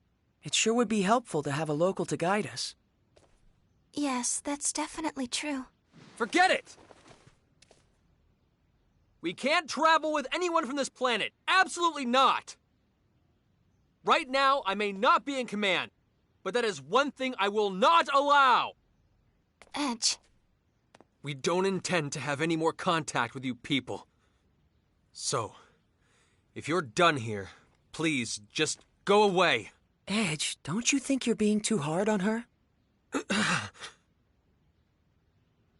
It sure would be helpful to have a local to guide us. Yes, that's definitely true. Forget it! We can't travel with anyone from this planet. Absolutely not! Right now, I may not be in command, but that is one thing I will not allow! Edge. We don't intend to have any more contact with you people. So, if you're done here, please just go away. Edge, don't you think you're being too hard on her?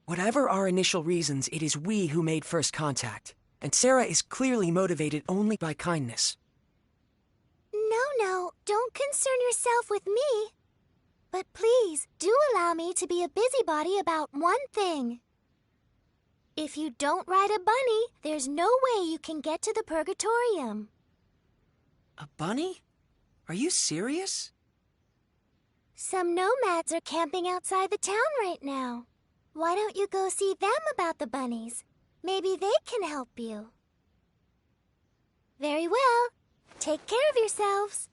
Whatever our initial reasons, it is we who made first contact. And Sarah is clearly motivated only by kindness. No, don't concern yourself with me. But please, do allow me to be a busybody about one thing. If you don't ride a bunny, there's no way you can get to the Purgatorium. A bunny? Are you serious? Some nomads are camping outside the town right now. Why don't you go see them about the bunnies? Maybe they can help you. Very well. Take care of yourselves.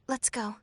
Let's go.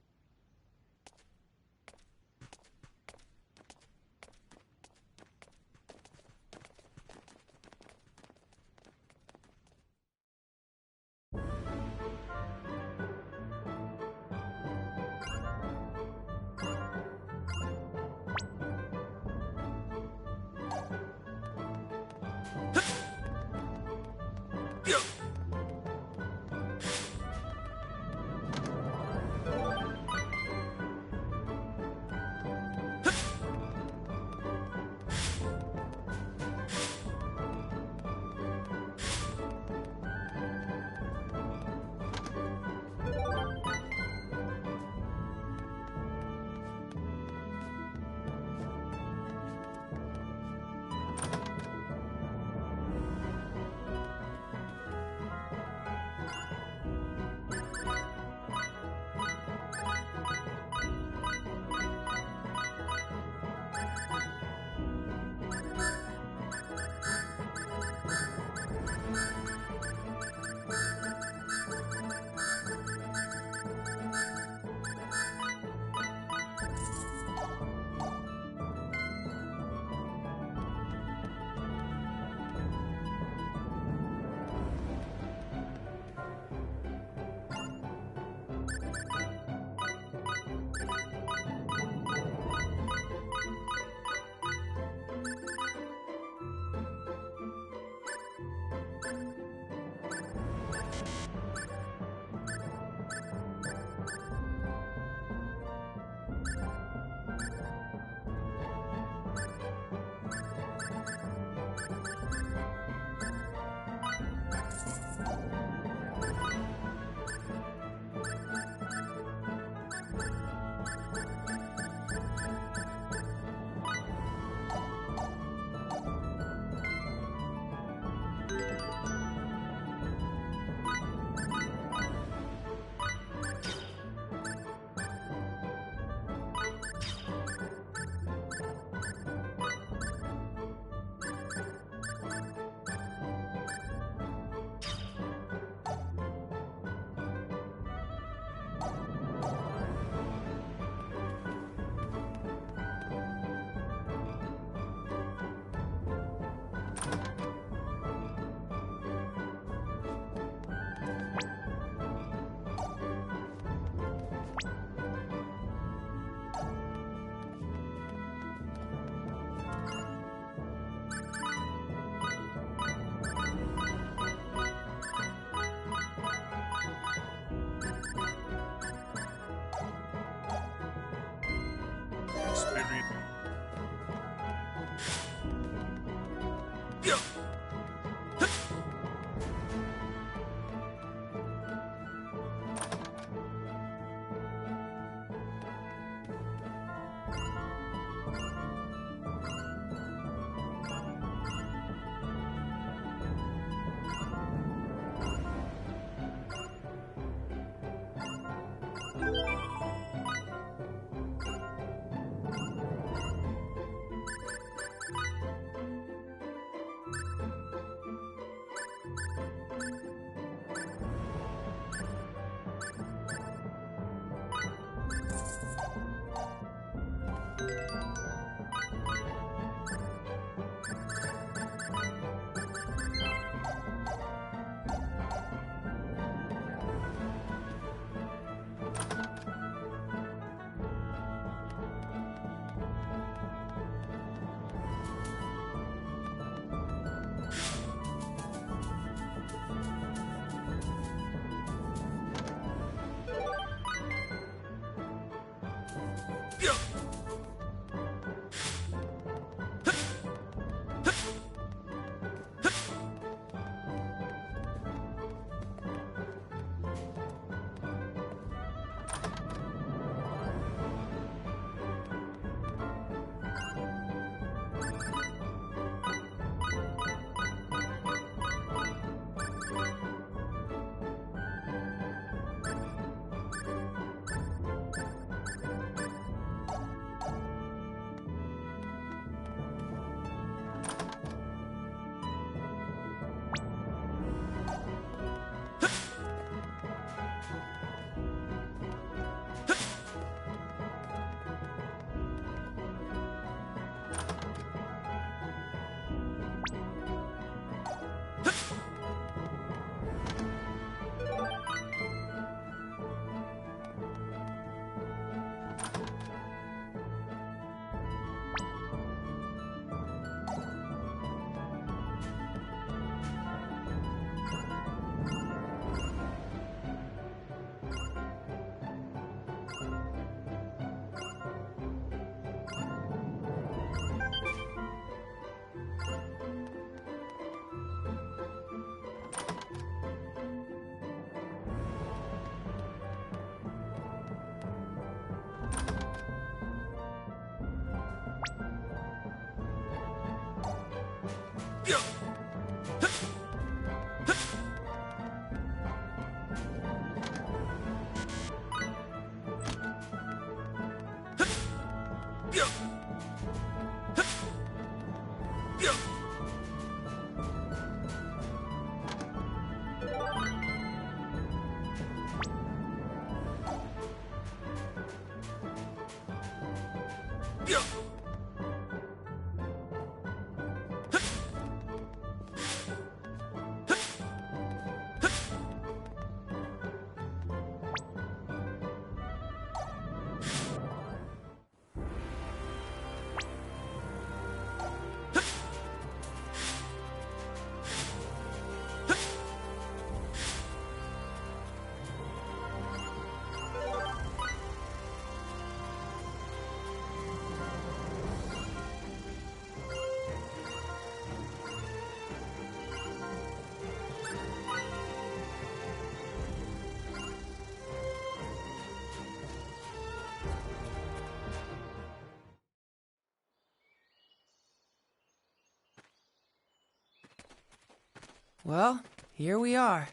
Well, here we are.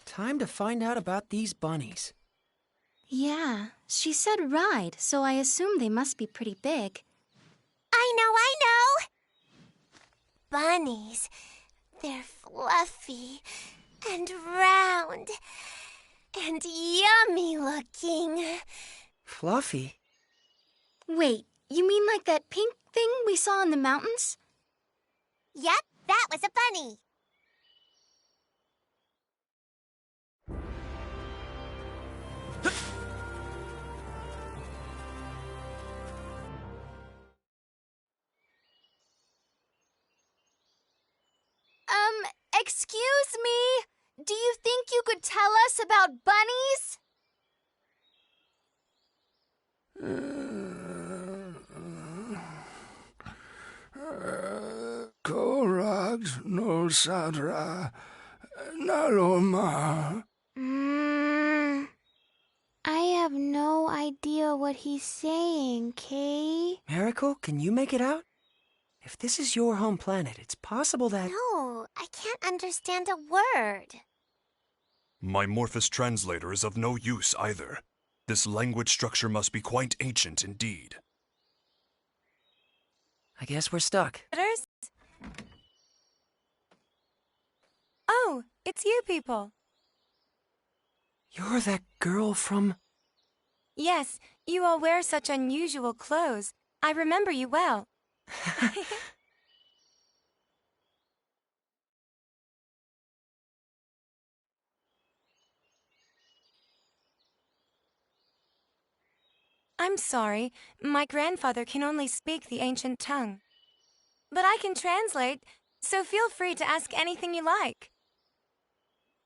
Time to find out about these bunnies. Yeah, she said ride, so I assume they must be pretty big. I know! Bunnies. They're fluffy and round and yummy looking. Fluffy? Wait, you mean like that pink thing we saw in the mountains? Yep, that was a bunny. Excuse me? Do you think you could tell us about bunnies? Korag no sadra naloma. I have no idea what he's saying, Kay. Miracle, can you make it out? If this is your home planet, it's possible that... No, I can't understand a word. My Morphous translator is of no use either. This language structure must be quite ancient indeed. I guess we're stuck. Oh, it's you people. You're that girl from... Yes, you all wear such unusual clothes. I remember you well. I'm sorry, my grandfather can only speak the ancient tongue. But I can translate, so feel free to ask anything you like.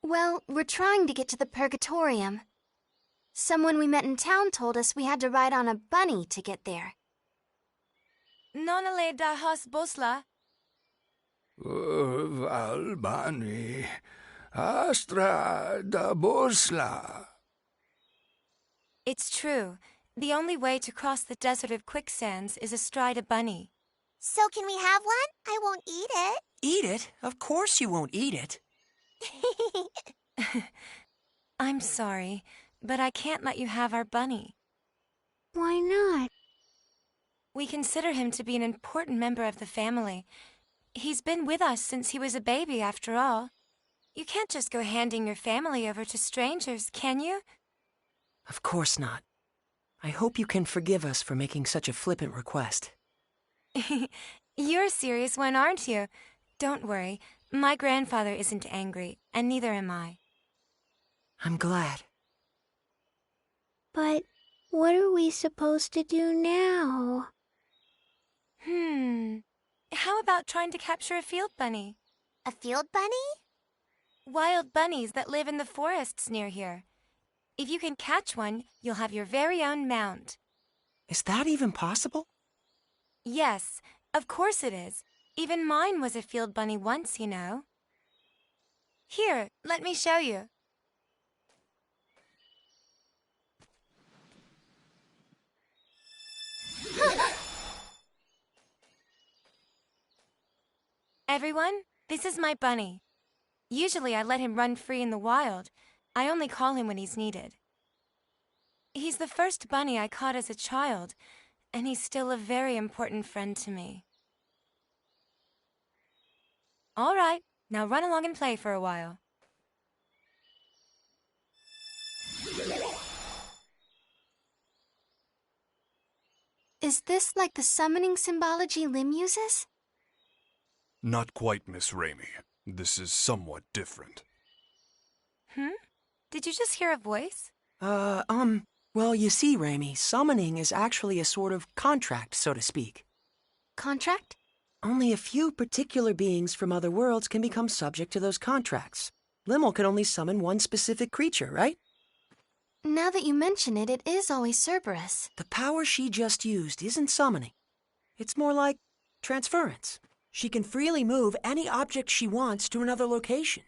Well, we're trying to get to the Purgatorium. Someone we met in town told us we had to ride on a bunny to get there. Nonale da has bosla. Valbani Astra da Bosla. It's true. The only way to cross the desert of quicksands is astride a bunny. So can we have one? I won't eat it. Eat it? Of course you won't eat it. I'm sorry, but I can't let you have our bunny. Why not? We consider him to be an important member of the family. He's been with us since he was a baby, after all. You can't just go handing your family over to strangers, can you? Of course not. I hope you can forgive us for making such a flippant request. You're a serious one, aren't you? Don't worry. My grandfather isn't angry, and neither am I. I'm glad. But what are we supposed to do now? How about trying to capture a field bunny? A field bunny? Wild bunnies that live in the forests near here. If you can catch one, you'll have your very own mount. Is that even possible? Yes, of course it is. Even mine was a field bunny once, you know. Here, let me show you. Everyone, this is my bunny. Usually I let him run free in the wild. I only call him when he's needed. He's the first bunny I caught as a child, and he's still a very important friend to me. All right, now run along and play for a while. Is this like the summoning symbology Lim uses? Not quite, Miss Raimi. This is somewhat different. Did you just hear a voice? Well, you see, Raimi, summoning is actually a sort of contract, so to speak. Contract? Only a few particular beings from other worlds can become subject to those contracts. Limmel can only summon one specific creature, right? Now that you mention it, it is always Cerberus. The power she just used isn't summoning. It's more like transference. She can freely move any object she wants to another location.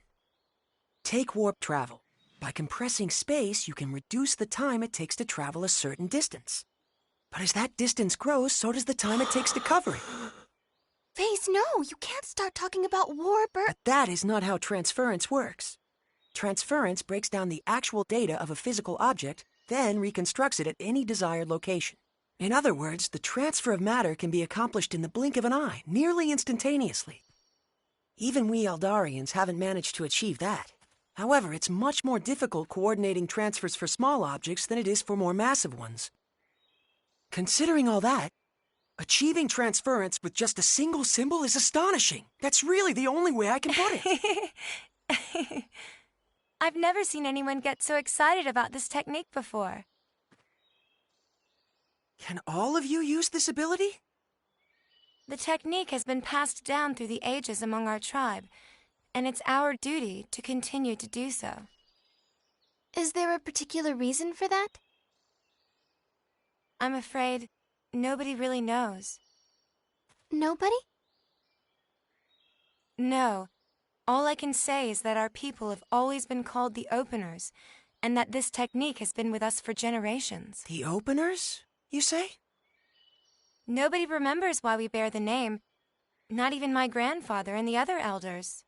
Take warp travel. By compressing space, you can reduce the time it takes to travel a certain distance. But as that distance grows, so does the time it takes to cover it. Phase, no! You can't start talking about warp or... But that is not how transference works. Transference breaks down the actual data of a physical object, then reconstructs it at any desired location. In other words, the transfer of matter can be accomplished in the blink of an eye, nearly instantaneously. Even we Eldarians haven't managed to achieve that. However, it's much more difficult coordinating transfers for small objects than it is for more massive ones. Considering all that, achieving transference with just a single symbol is astonishing. That's really the only way I can put it. I've never seen anyone get so excited about this technique before. Can all of you use this ability? The technique has been passed down through the ages among our tribe, and it's our duty to continue to do so. Is there a particular reason for that? I'm afraid nobody really knows. Nobody? No. All I can say is that our people have always been called the Openers, and that this technique has been with us for generations. The Openers, you say? Nobody remembers why we bear the name, not even my grandfather and the other elders.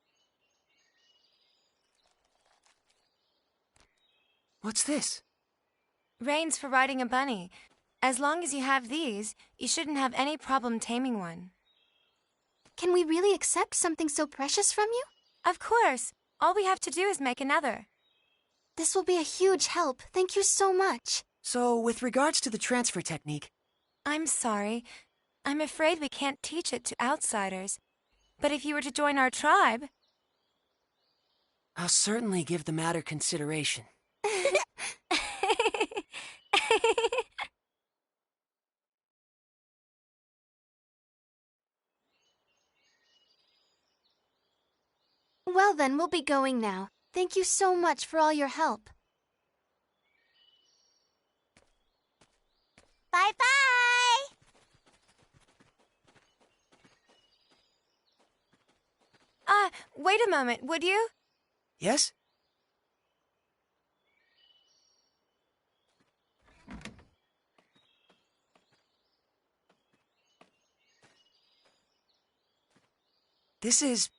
What's this? Reins for riding a bunny. As long as you have these, you shouldn't have any problem taming one. Can we really accept something so precious from you? Of course. All we have to do is make another. This will be a huge help. Thank you so much. So, with regards to the transfer technique... I'm sorry. I'm afraid we can't teach it to outsiders. But if you were to join our tribe... I'll certainly give the matter consideration. Well then, we'll be going now. Thank you so much for all your help. Bye-bye! Wait a moment, would you? Yes? This is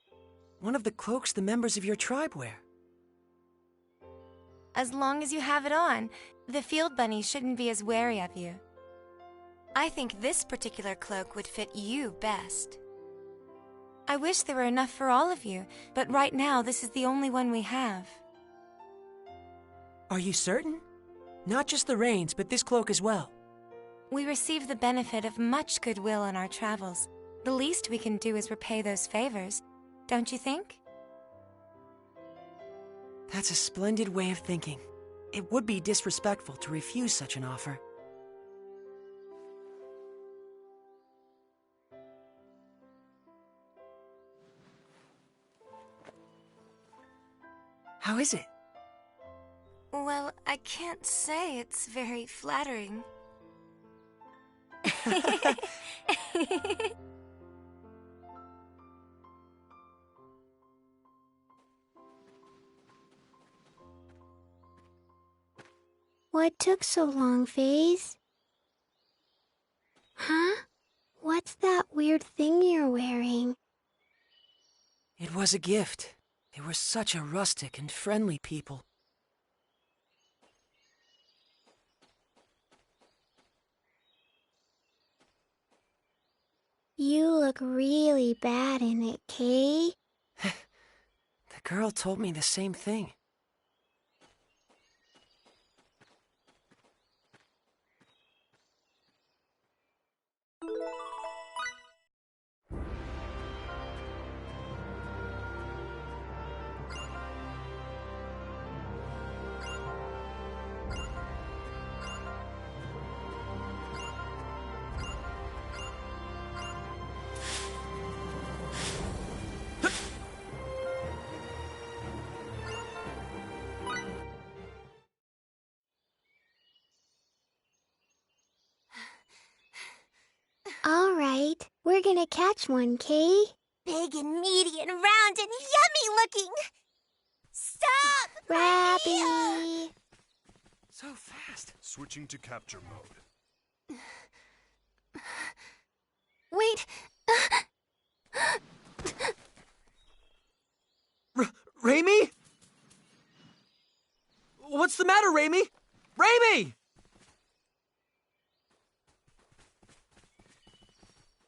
one of the cloaks the members of your tribe wear. As long as you have it on, the field bunny shouldn't be as wary of you. I think this particular cloak would fit you best. I wish there were enough for all of you, but right now this is the only one we have. Are you certain? Not just the reins, but this cloak as well. We receive the benefit of much goodwill on our travels. The least we can do is repay those favors, don't you think? That's a splendid way of thinking. It would be disrespectful to refuse such an offer. How is it? Well, I can't say it's very flattering. What took so long, Phase? Huh? What's that weird thing you're wearing? It was a gift. They were such a rustic and friendly people. You look really bad in it, Kay. The girl told me the same thing. All right, we're gonna catch one, Kay. Big and meaty and round and yummy looking. Stop! Rabby! So fast. Switching to capture mode. Wait. Raimi? What's the matter, Raimi? Raimi!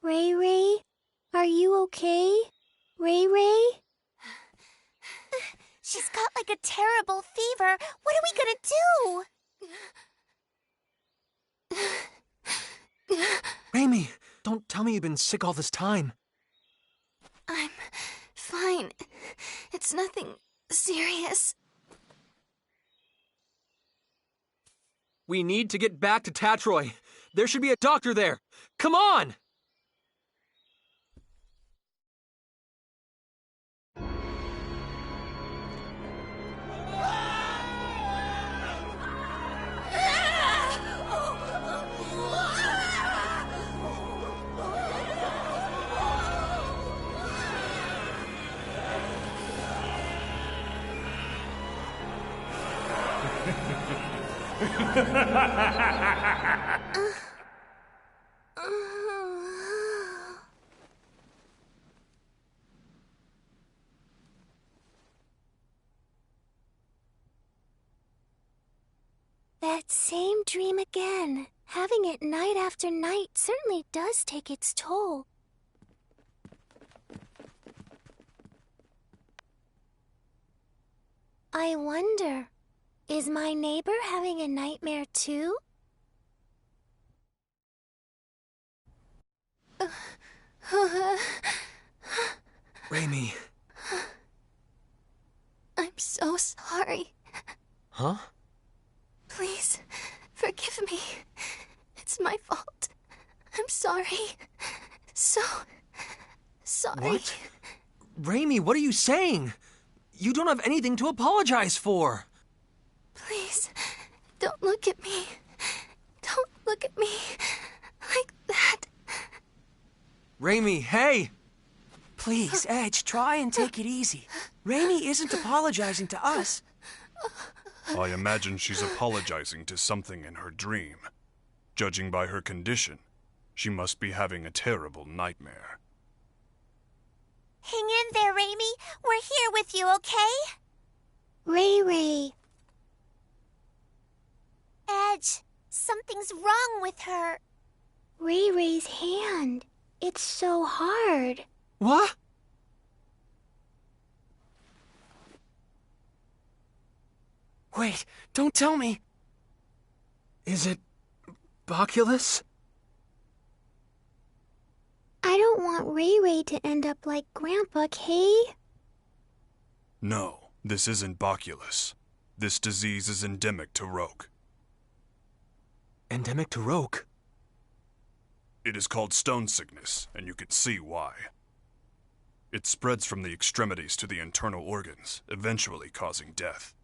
Ray Ray, are you okay? Ray Ray? She's got like a terrible fever. What are we gonna do? Raimi, don't tell me you've been sick all this time. I'm fine. It's nothing serious. We need to get back to Tatroy. There should be a doctor there. Come on! That same dream again. Having it night after night certainly does take its toll. I wonder, is my neighbor having a nightmare too? Raimi. I'm so sorry. Huh? Please, forgive me. It's my fault. I'm sorry. So sorry. What? Raimi, what are you saying? You don't have anything to apologize for. Please, don't look at me. Don't look at me like that. Raimi, hey! Please, Edge, try and take it easy. Raimi isn't apologizing to us. I imagine she's apologizing to something in her dream. Judging by her condition, she must be having a terrible nightmare. Hang in there, Raimi. We're here with you, okay? Ray Ray. Edge, something's wrong with her. Ray Ray's hand. It's so hard. What? Wait, don't tell me. Is it Boculus? I don't want Ray Ray to end up like Grandpa, Kay. No, this isn't Boculus. This disease is endemic to Roke. Endemic to Roke? It is called stone sickness, and you can see why. It spreads from the extremities to the internal organs, eventually causing death.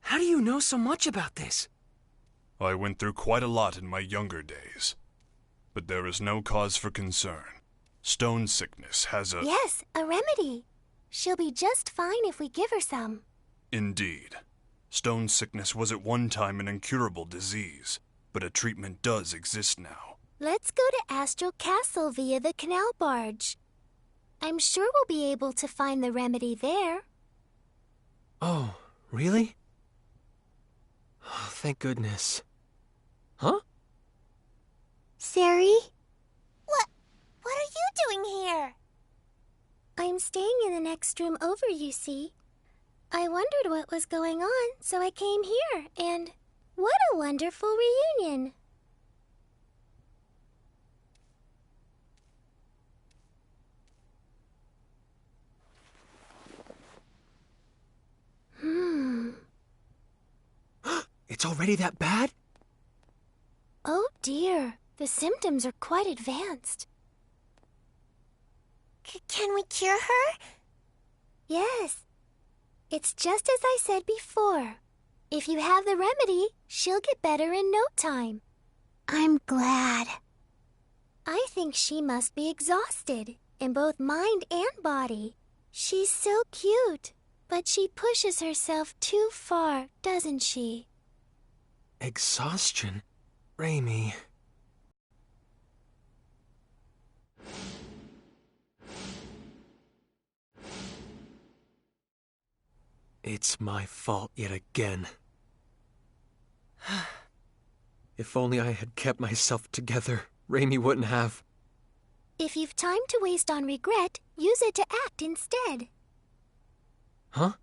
How do you know so much about this? I went through quite a lot in my younger days. But there is no cause for concern. Stone sickness has a... Yes, a remedy. She'll be just fine if we give her some. Indeed. Stone sickness was at one time an incurable disease, but a treatment does exist now. Let's go to Astral Castle via the canal barge. I'm sure we'll be able to find the remedy there. Oh, really? Oh, thank goodness. Huh? Sari? What are you doing here? I'm staying in the next room over, you see. I wondered what was going on, so I came here, and what a wonderful reunion. It's already that bad? Oh dear, the symptoms are quite advanced. Can we cure her? Yes. It's just as I said before. If you have the remedy, she'll get better in no time. I'm glad. I think she must be exhausted, in both mind and body. She's so cute, but she pushes herself too far, doesn't she? Exhaustion? Raimi. It's my fault yet again. If only I had kept myself together, Raimi wouldn't have. If you've time to waste on regret, use it to act instead. Huh?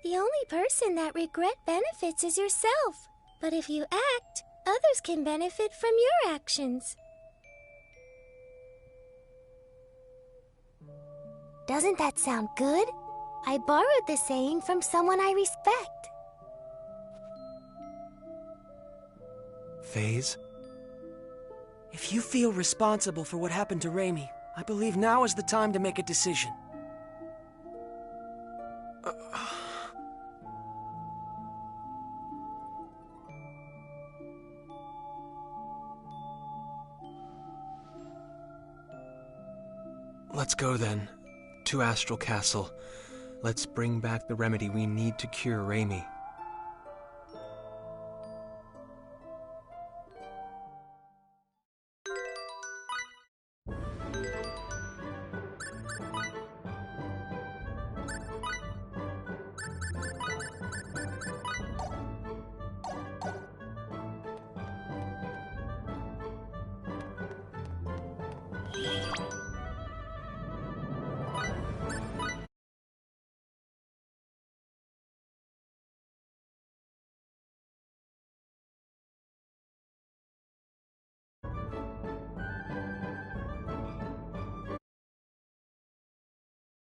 The only person that regret benefits is yourself. But if you act, others can benefit from your actions. Doesn't that sound good? I borrowed this saying from someone I respect. Faze? If you feel responsible for what happened to Raimi, I believe now is the time to make a decision. Let's go then, to Astral Castle. Let's bring back the remedy we need to cure Raimi.